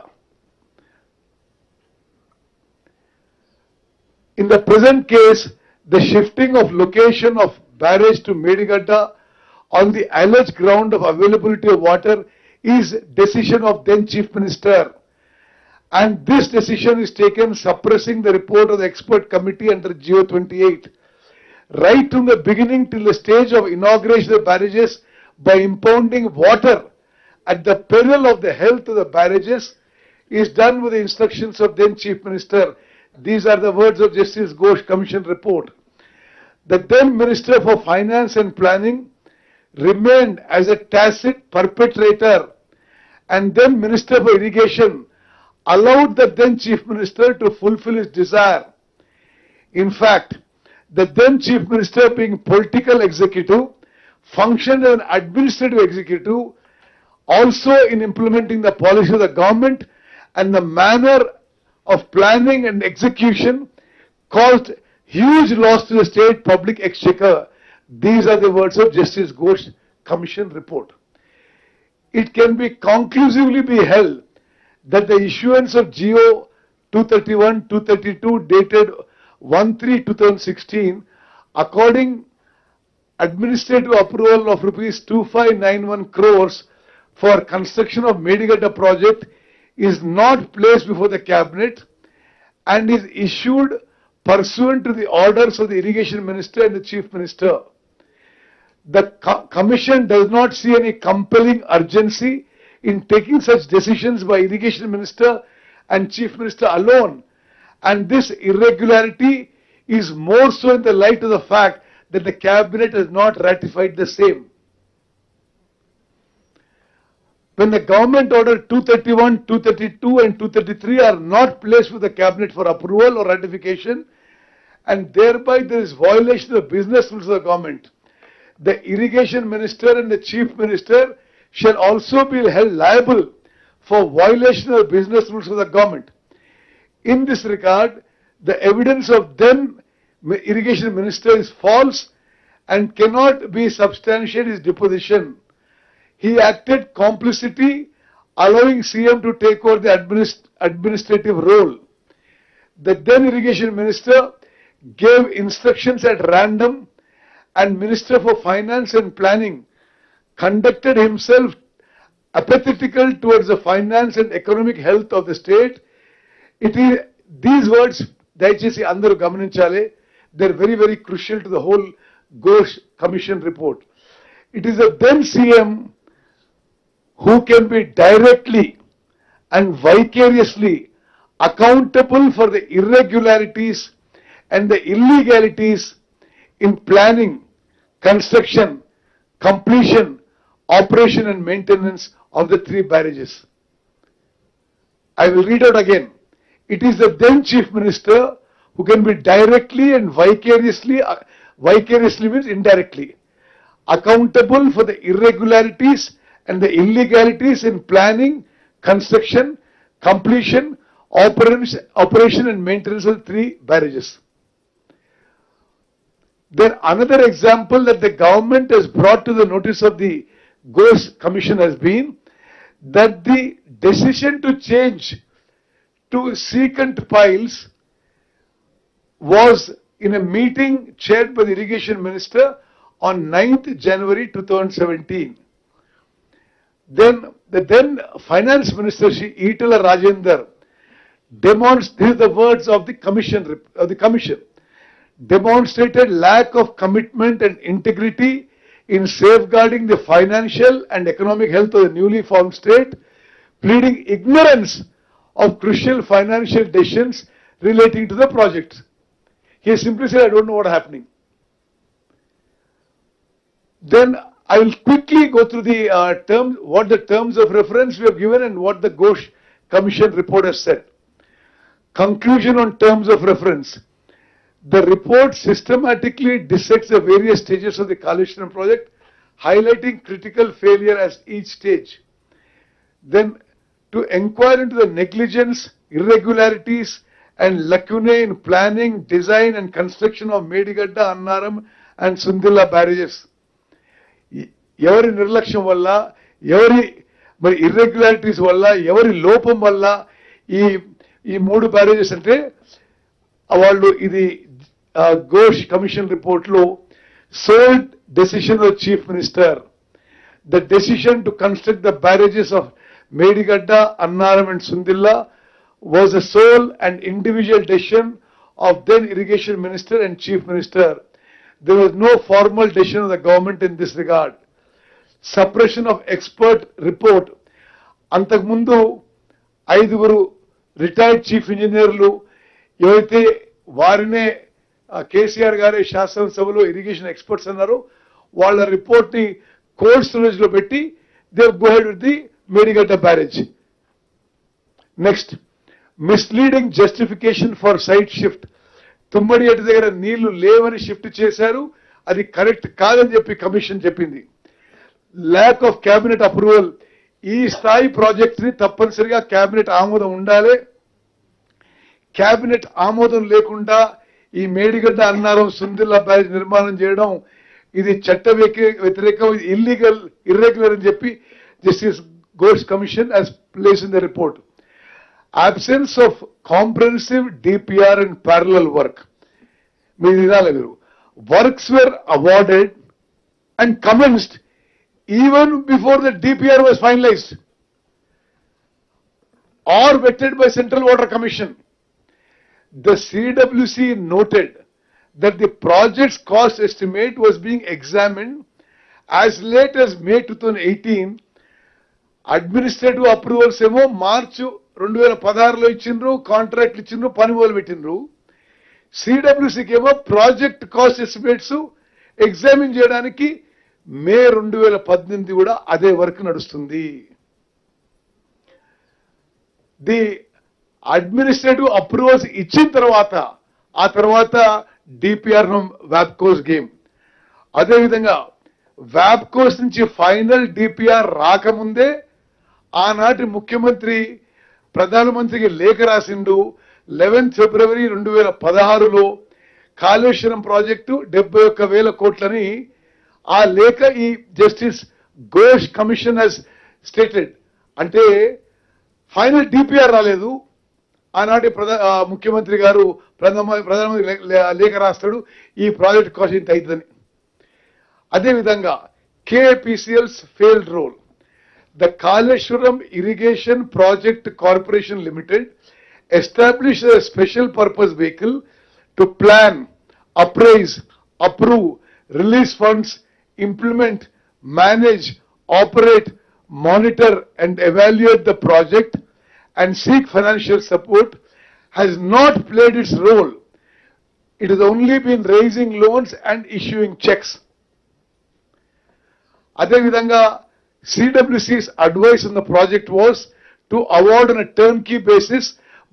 In the present case, the shifting of location of barrage to Medigadda on the alleged ground of availability of water is decision of then Chief Minister. And this decision is taken suppressing the report of the expert committee under GO 28. Right from the beginning till the stage of inauguration of barrages by impounding water at the peril of the health of the barrages is done with the instructions of then Chief Minister. These are the words of Justice Ghosh Commission report. The then Minister for Finance and Planning remained as a tacit perpetrator, and then Minister for Irrigation allowed the then Chief Minister to fulfill his desire. In fact, the then Chief Minister, being political executive, functioned as an administrative executive also in implementing the policy of the government, and the manner of planning and execution caused huge loss to the state public exchequer. These are the words of Justice Ghosh Commission report. It can be conclusively be held that the issuance of GO 231-232 dated 1/3/2016 according administrative approval of rupees 2591 crores for construction of Medigadda project is not placed before the cabinet and is issued pursuant to the orders of the irrigation minister and the chief minister. The commission does not see any compelling urgency in taking such decisions by irrigation minister and chief minister alone, and this irregularity is more so in the light of the fact that the cabinet has not ratified the same. When the government order 231, 232 and 233 are not placed with the cabinet for approval or ratification, and thereby there is violation of the business rules of the government, the irrigation minister and the chief minister shall also be held liable for violation of the business rules of the government. In this regard, the evidence of then irrigation minister is false and cannot be substantiated his deposition. He acted complicity, allowing CM to take over the administrative role. The then irrigation minister gave instructions at random, and Minister for Finance and Planning conducted himself apathetical towards the finance and economic health of the state. It is these words, దయచేసి అందరూ గమనించాలి. They're very, very crucial to the whole Ghosh Commission report. It is the then CM who can be directly and vicariously accountable for the irregularities and the illegalities in planning, construction, completion, operation and maintenance of the 3 barrages. I will read out again. It is the then Chief Minister who can be directly and vicariously means indirectly, accountable for the irregularities and the illegalities in planning, construction, completion, operation and maintenance of the 3 barrages. Then another example that the government has brought to the notice of the Ghosh Commission has been that the decision to change to secant piles was in a meeting chaired by the irrigation minister on 9th January 2017. Then the then finance minister, Shri Itala Rajender, these are the words of the commission, demonstrated lack of commitment and integrity in safeguarding the financial and economic health of the newly formed state, pleading ignorance of crucial financial decisions relating to the project. He simply said, I don't know what happening. Then I will quickly go through the what the terms of reference we have given and what the Ghosh Commission report has said. Conclusion on terms of reference. The report systematically dissects the various stages of the Kaleshwaram project, highlighting critical failure as each stage. Then to inquire into the negligence, irregularities and lacunae in planning, design and construction of Medigadda, Annaram and Sundilla barrages. ఎవరి నిర్లక్ష్యం వల్ల, ఎవరి మరి irregularities వల్ల, ఎవరి లోపం వల్ల ఈ మూడు బ్యారేజెస్ అంటే వాళ్ళు ఇది ఘోష్ కమిషన్ రిపోర్ట్ లో sole decision of Chief Minister. The decision to construct the barrages of Medigadda, Annaram and Sundilla was a sole and individual decision of then Irrigation Minister and Chief Minister. There was no formal decision of the government in this regard. Suppression of expert report. అంతకుముందు 5 retired chief ఇంజనీర్లు ఎవరైతే వారినే కేసీఆర్ గారే శాసనసభలో irrigation experts అన్నారు, వాళ్ళ report ని cold storage లో పెట్టి they go ahead with the Medigadda barrage. Next, misleading justification for site shift. Tummidihatti దగ్గర నీళ్లు లేవని షిఫ్ట్ చేశారు, అది కరెక్ట్ కాదని చెప్పి కమిషన్ చెప్పింది. Lack of cabinet approval. ఈ స్థాయి ప్రాజెక్ట్ ని తప్పనిసరిగా క్యాబినెట్ ఆమోదం ఉండాలి. క్యాబినెట్ ఆమోదం లేకుండా ఈ మేడిగడ్డ, అన్నారం, సుందిల్లా బ్యారేజ్ నిర్మాణం చేయడం ఇది చట్ట వ్యతిరేకం, ఇల్లీగల్, ఇర్రెగ్యులర్ అని చెప్పి justice Ghosh commission has placed in the report. Absence of comprehensive DPR and parallel work. మీరు వినాలి మీరు. Works were awarded and commenced even before the DPR was finalized or vetted by Central Water Commission. The CWC noted that the project's cost estimate was being examined as late as May 2018. Administrative approvals ఏమో మార్చి 2016లో ఇచ్చిండ్రు, కాంట్రాక్ట్లు ఇచ్చిండ్రు, పని మొదలు పెట్టిండ్రు. సిడబ్ల్యూసీకి ఏమో project cost estimates examine చేయడానికి మే 2018 కూడా అదే వర్క్ నడుస్తుంది. ది అడ్మినిస్ట్రేటివ్ అప్రూవల్స్ ఇచ్చిన తర్వాత ఆ తర్వాత డిపిఆర్ వ్యాప్కోస్ గేమ్. అదేవిధంగా వ్యాప్కోస్ నుంచి ఫైనల్ డిపిఆర్ రాకముందే ఆనాటి ముఖ్యమంత్రి ప్రధానమంత్రికి లేఖ రాసిండు. 11 ఫిబ్రవరి 2016లో కాళేశ్వరం ప్రాజెక్టు 71,000 కోట్లని ఆ లేఖ ఈ justice Ghosh commission has stated. అంటే ఫైనల్ డిపిఆర్ రాలేదు. ఆనాటి ముఖ్యమంత్రి గారు ప్రధానమంత్రి లేఖ రాస్తాడు, ఈ ప్రాజెక్ట్ కాస్ట్ ఇంత అవుతుందని. అదేవిధంగా KPCL's failed role. The Kaleshwaram Irrigation Project Corporation Limited established a special purpose vehicle to plan, appraise, approve, release funds, implement, manage, operate, monitor and evaluate the project and seek financial support, has not played its role. It has only been raising loans and issuing checks. అదేవిధంగా CWC's advice on the project was to award on a turnkey basis,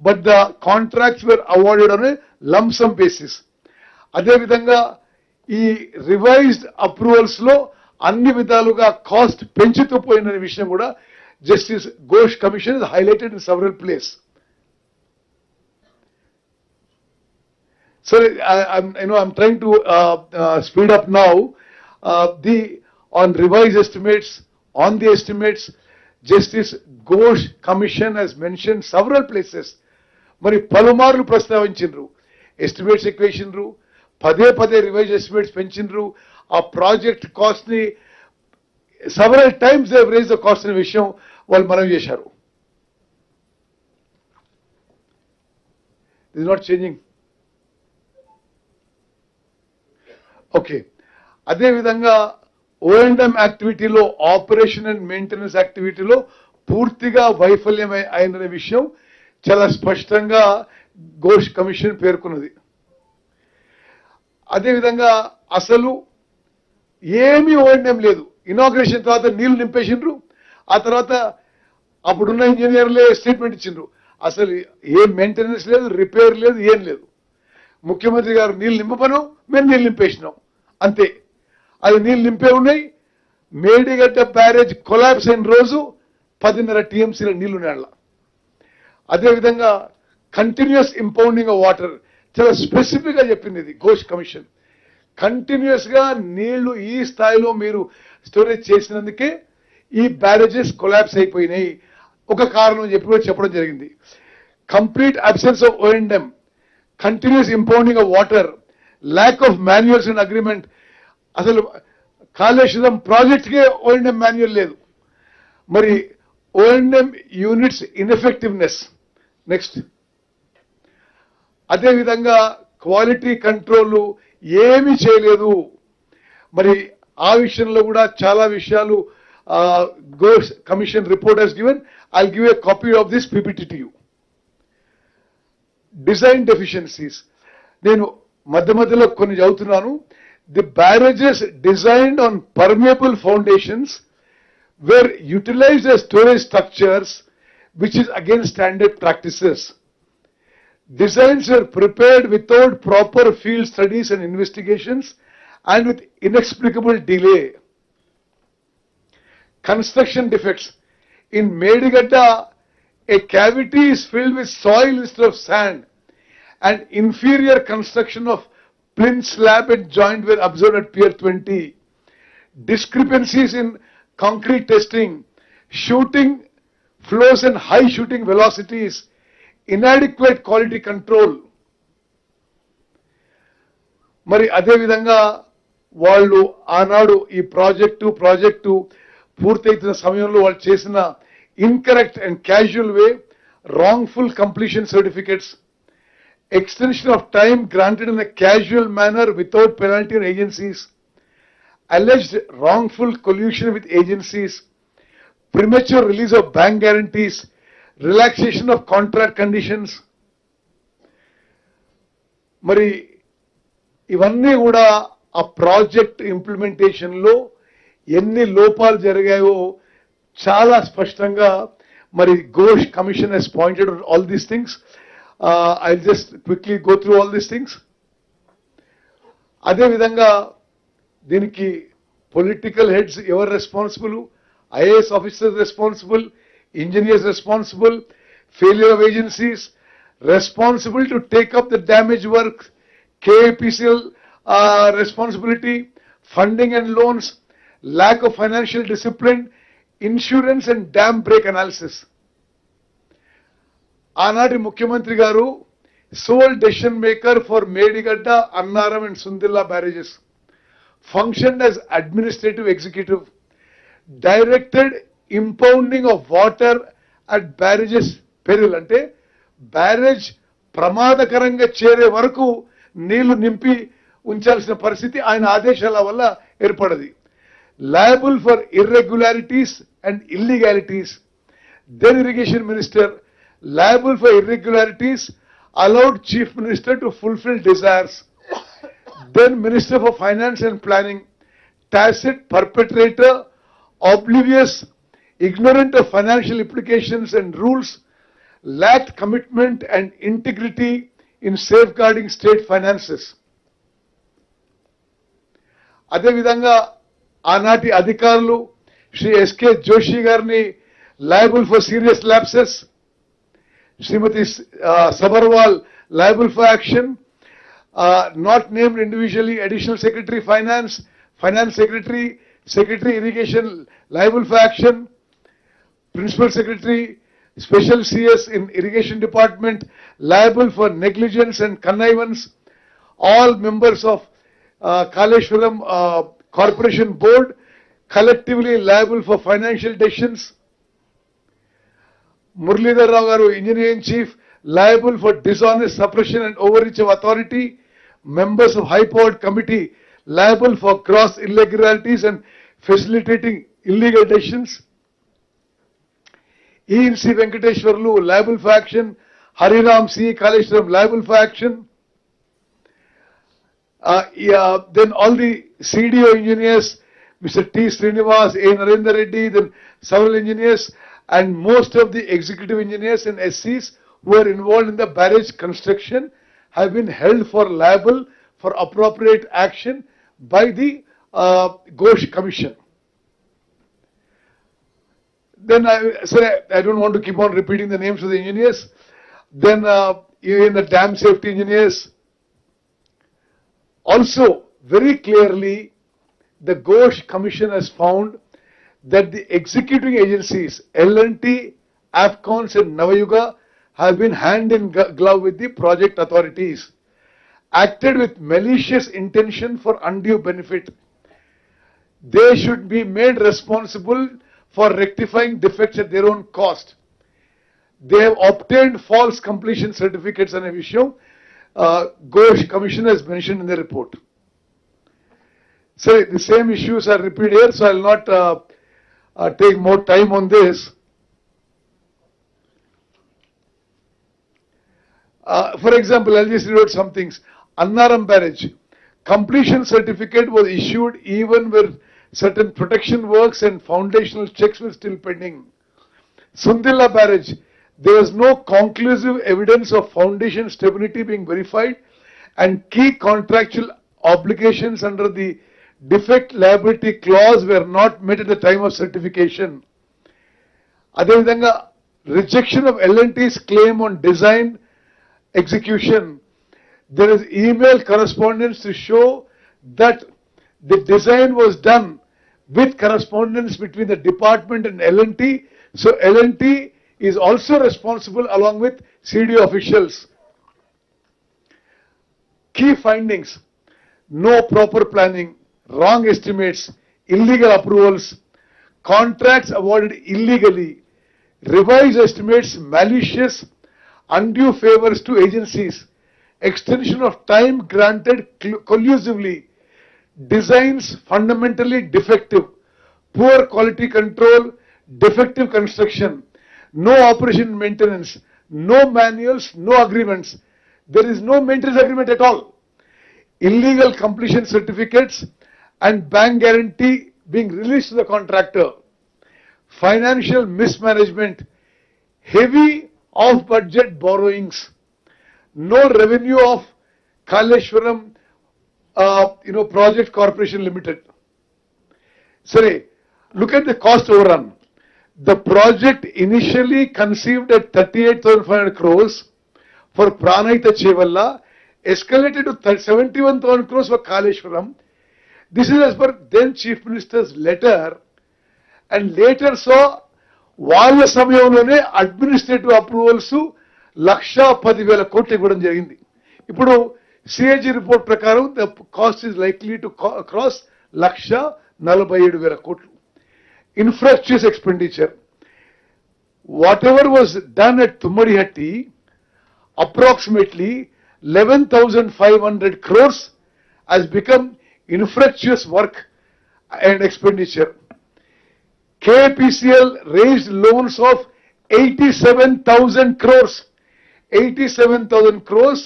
but the contracts were awarded on a lump sum basis. అదేవిధంగా ఈ revised approvals లో అన్ని విధాలుగా cost పెంచుతూ పోయిన విషయం కూడా justice Ghosh commission is highlighted in several places. So I'm trying to speed up now. On revised estimates, on the estimates, Justice Ghosh Commission has mentioned several places. మరి పలుమార్లు ప్రస్తావించిండ్రు, ఎస్టిమేట్స్ ఎక్కువేసిండ్రు, పదే రివైజ్ ఎస్టిమేట్స్ పెంచిండ్రు, ఆ project cost ని several times they raise the cost అనే విషయం వాళ్ళు మనవి చేశారు. It is not changing. Okay, అదేవిధంగా O&M యాక్టివిటీలో, ఆపరేషన్ అండ్ మెయింటెనెన్స్ యాక్టివిటీలో పూర్తిగా వైఫల్యం అయిన విషయం చాలా స్పష్టంగా ఘోష్ కమిషన్ పేర్కొన్నది. అదేవిధంగా అసలు ఏమీ ఓఎండ్ఎం లేదు. ఇనాగ్రేషన్ తర్వాత నీళ్లు నింపేసిండ్రు. ఆ తర్వాత అప్పుడున్న ఇంజనీర్లే స్టేట్మెంట్ ఇచ్చిండ్రు. అసలు ఏం మెయింటెనెన్స్ లేదు, రిపేర్ లేదు, ఏం లేదు. ముఖ్యమంత్రి గారు నీళ్లు నింపను, మేము నీళ్లు నింపేసినాం అంతే. అది నీళ్లు నింపే ఉన్నాయి. మేడిగడ్డ బ్యారేజ్ కొలాప్స్ అయిన రోజు 10.5 టీఎంసీల నీళ్లు నేళ్ళ. అదేవిధంగా కంటిన్యూస్ ఇంపౌండింగ్ ఆఫ్ వాటర్ చాలా స్పెసిఫిక్ గా చెప్పింది ఇది ఘోష్ కమిషన్. కంటిన్యూస్ గా నీళ్లు ఈ స్థాయిలో మీరు స్టోరేజ్ చేసినందుకే ఈ బ్యారేజెస్ కొలాప్స్ అయిపోయినాయి. ఒక కారణం చెప్పడం జరిగింది. Complete absence of ఓఎండ్ఎం, continuous impounding of water, lack of manuals and agreement. అసలు కాళేశ్వరం ప్రాజెక్ట్కే ఓఎండ్ఎం మాన్యువల్ లేదు. మరి ఓఎండ్ఎం యూనిట్స్ ఇన్ఎఫెక్టివ్నెస్. నెక్స్ట్, అదేవిధంగా క్వాలిటీ కంట్రోల్ ఏమీ చేయలేదు. మరి ఆ విషయంలో కూడా చాలా విషయాలు Ghosh commission report has given. I'll give a copy of this PPT to you. Design deficiencies నేను మధ్యలో కొన్ని చదువుతున్నాను. The barrages designed on permeable foundations were utilized as storage structures, which is against standard practices. Designs were prepared without proper field studies and investigations and with inexplicable delay. Construction defects. In Medigadda, a cavity is filled with soil instead of sand, and inferior construction of plinth slab and joint were observed at Pier 20. Discrepancies in concrete testing, shooting flows and high shooting velocities, inadequate quality control. మరి అదే విధంగా వాళ్ళు ఆనాడు ఈ project పూర్తయితున్న సమయంలో వాళ్ళు చేసిన incorrect and casual way, wrongful completion certificates, extension of time granted in a casual manner without penalty on agencies, alleged wrongful collusion with agencies, premature release of bank guarantees, relaxation of contract conditions. మరి ఇవన్నీ కూడా ఆ project implementation లో ఎన్ని లోపాలు జరిగాయో చాలా స్పష్టంగా మరి Ghosh commission has pointed out all these things. I'll just quickly go through all these things. అదే విధంగా దీనికి పొలిటికల్ హెడ్స్ ఎవరు responsible? IAS officers responsible, engineers responsible, failure of agencies responsible to take up the damage work, KAPCL responsibility, funding and loans, lack of financial discipline, insurance and dam break analysis. ఆనాటి ముఖ్యమంత్రి గారు sole decision maker for Medigadda, Annaram and Sundilla barrages, functioned as administrative executive, directed impounding of water at barrages peril. అంటే barrage ప్రమాదకరంగా చేరే వరకు నీళ్లు నింపి ఉంచాల్సిన పరిస్థితి ఆయన ఆదేశాల వల్ల ఏర్పడది. liable for irregularities and illegalities. Then irrigation minister, liable for irregularities, allowed chief minister to fulfill desires. Then Minister for Finance and Planning, tacit perpetrator, oblivious, ignorant of financial implications and rules, lacked commitment and integrity in safeguarding state finances. అదే విధంగా ఆనాటి అధికారులు Shri SK Joshi గారిని liable for serious lapses, Shrimati Sabharwal liable for action, not named individually, additional secretary finance, finance secretary, secretary irrigation liable for action, principal secretary, special CS in irrigation department liable for negligence and connivance, all members of Kaleshwaram Corporation Board collectively liable for financial decisions. Muralidhar Rao garu, engineering chief, liable for dishonest suppression and overreach of authority. Members of high powered committee liable for gross irregularities and facilitating illegal decisions. E.N.C. Venkateshwarlu liable for action Hariram C. Kaleshwaram liable for action. Then all the CDO engineers, Mr. T. Srinivas, A. Narendra Reddy, then several engineers, and most of the executive engineers and SCs who are involved in the barrage construction have been held for liable for appropriate action by the Ghosh Commission. Then I don't want to keep on repeating the names of the engineers. Then in the dam safety engineers. Also, very clearly, the Ghosh Commission has found that the executing agencies, L&T, Afcons and Navayuga, have been hand in glove with the project authorities, acted with malicious intention for undue benefit. They should be made responsible for rectifying defects at their own cost. They have obtained false completion certificates and a issue. Ghosh Commission has mentioned in the report. So the same issues are repeated here, so I will not take more time on this. For example, I'll just read out some things. Annaram Barrage, completion certificate was issued even where certain protection works and foundational checks were still pending. Sundilla Barrage, there was no conclusive evidence of foundation stability being verified and key contractual obligations under the defect liability clause were not met at the time of certification. Adevidhanga, rejection of L&T's claim on design execution. There is email correspondence to show that the design was done with correspondence between the department and L&T. So L&T is also responsible along with CDO officials. Key findings: no proper planning, wrong estimates, illegal approvals, contracts awarded illegally, revised estimates malicious, undue favors to agencies, extension of time granted collusively, designs fundamentally defective, poor quality control, defective construction, no operation and maintenance, no manuals, no agreements. There is no maintenance agreement at all. Illegal completion certificates and bank guarantee being released to the contractor. Financial mismanagement, heavy off-budget borrowings, no revenue of Kaleshwaram Project Corporation Limited. Sorry, look at the cost overrun. The project initially conceived at 38,500 crores for Pranayita Chevalla, escalated to 71,000 crores for Kaleshwaram. This is as per then Chief Minister's letter, and later saw వాళ్ళ సమయంలోనే administrative approvals 1,10,000 కోట్లు ఇవ్వడం జరిగింది. ఇప్పుడు CAG report ప్రకారం the cost is likely to cross 1,47,000 కోట్లు. Infrastructure expenditure, whatever was done at Tummadihatti, approximately 11,500 crores has become infrastructure work and expenditure. KPCL raised loans of 87,000 crores, 87,000 crores,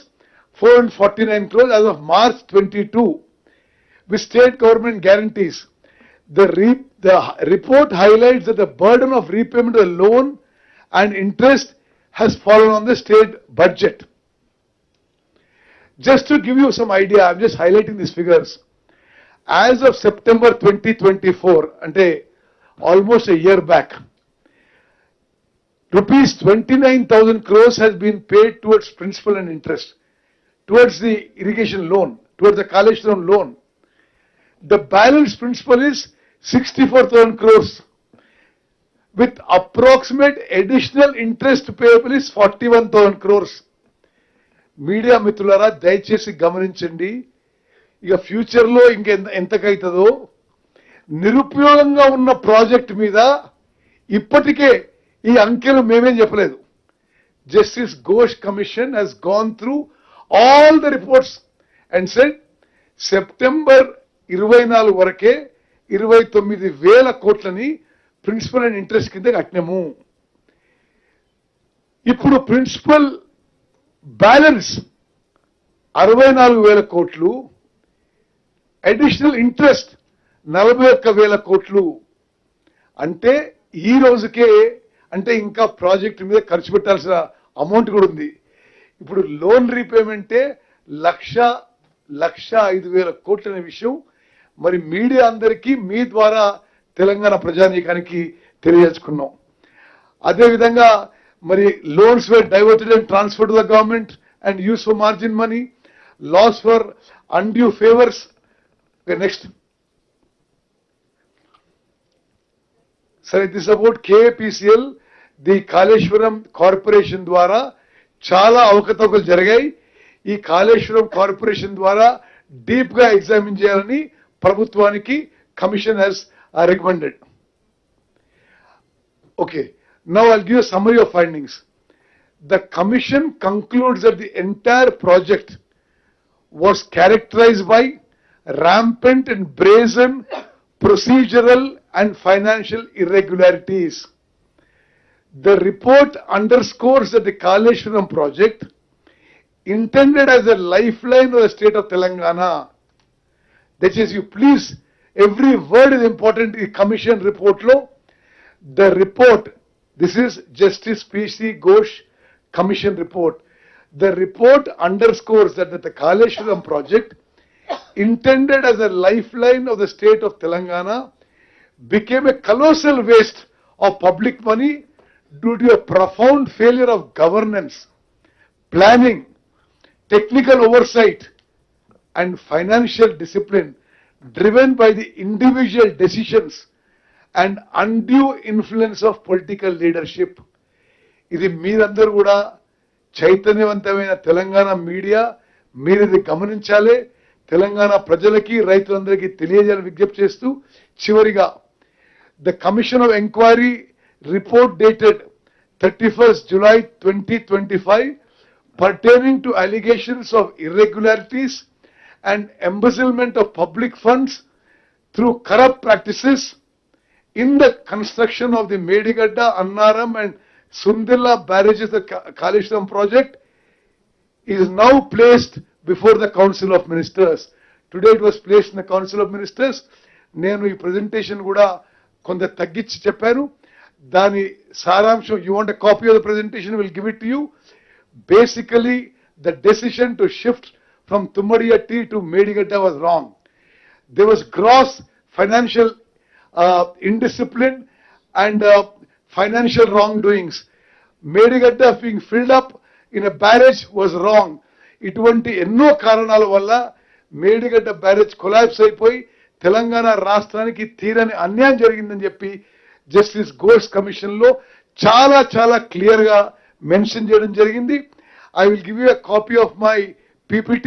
449 crores as of March 22, with state government guarantees. The report highlights that the burden of repayment of the loan and interest has fallen on the state budget. Just to give you some idea, I am just highlighting these figures. As of September 2024, ante almost a year back, rupees 29,000 crores has been paid towards principal and interest, towards the irrigation loan, towards the Kaleshwaram loan. The balance principal is 64,000 crores, with approximate additional interest payable is 41,000 crores. Media మిత్రులారా దయచేసి గమనించండి, ఇక ఫ్యూచర్లో ఎంతకైతుందో. నిరుపయోగంగా ఉన్న project మీద ఇప్పటికే ఈ అంకెలు మేమేం చెప్పలేదు. Justice Ghosh Commission has gone through all the reports and said September 24 వరకే 29,000 కోట్లని ప్రిన్సిపల్ అండ్ ఇంట్రెస్ట్ కింద కట్టినాము. ఇప్పుడు ప్రిన్సిపల్ బ్యాలెన్స్ 64,000 కోట్లు, అడిషనల్ ఇంట్రెస్ట్ 41,000 కోట్లు. అంటే ఈ రోజుకే అంటే ఇంకా ప్రాజెక్ట్ మీద ఖర్చు పెట్టాల్సిన అమౌంట్ కూడా ఉంది. ఇప్పుడు లోన్ రీపేమెంటే 1,05,000 కోట్ల అనే విషయం మరి మీడియా అందరికీ మీ ద్వారా తెలంగాణ ప్రజానీకానికి తెలియజేసుకున్నాం. అదేవిధంగా మరి loans were diverted and transferred to the government and used for margin money, loss for undue favors. Okay, next. Sir, this is about KAPCL, the Kaleshwaram Corporation ద్వారా చాలా అవకతవకలు జరిగాయి. ఈ కాళేశ్వరం కార్పొరేషన్ ద్వారా డీప్ గా ఎగ్జామిన్ చేయాలని ప్రభుత్వానికి commission has recommended. Okay, now I'll give a summary of findings. The commission concludes that the entire project was characterized by rampant and brazen procedural and financial irregularities. The report underscores that the Kaleshwaram project, intended as a lifeline of the state of Telangana, that is, you please, every word is important in the commission report law. The report, this is Justice P.C. Ghosh commission report. The report underscores that the Kaleshwaram project, intended as a lifeline of the state of Telangana, became a colossal waste of public money due to a profound failure of governance, planning, technical oversight, and financial discipline driven by the individual decisions and undue influence of political leadership. ఇది మీరందరూ కూడా చైతన్యవంతమైన Telangana media మీరు ఇది గమనించాలి. తెలంగాణ ప్రజలకి రైతులందరికీ తెలియజేయాలని విజ్ఞప్తి చేస్తూ చివరిగా the commission of enquiry report dated 31st July 2025 pertaining to allegations of irregularities and embezzlement of public funds through corrupt practices in the construction of the Medigadda, Annaram and Sundilla barrages, the Kaleshwaram project, is now placed before the Council of Ministers. Today it was placed in the Council of Ministers. నేను ఈ presentation కూడా కొంత తగ్గించి చెప్పాను. దాని సారాంశం, you want a copy of the presentation, we'll give it to you. Basically, the decision to shift from Tumadiya T to Medigadda was wrong. There was gross financial indiscipline and financial wrongdoings. Medigadda being filled up in a barrage was wrong. ఇటువంటి ఎన్నో కారణాల వల్ల Medigadda barrage collapse అయిపోయి తెలంగాణ రాష్ట్రానికి తీరని అన్యాయం జరిగిందని చెప్పి జస్టిస్ ఘోష్ కమిషన్ లో చాలా చాలా క్లియర్ గా మెన్షన్ చేయడం జరిగింది. I will give you a copy of my PPT.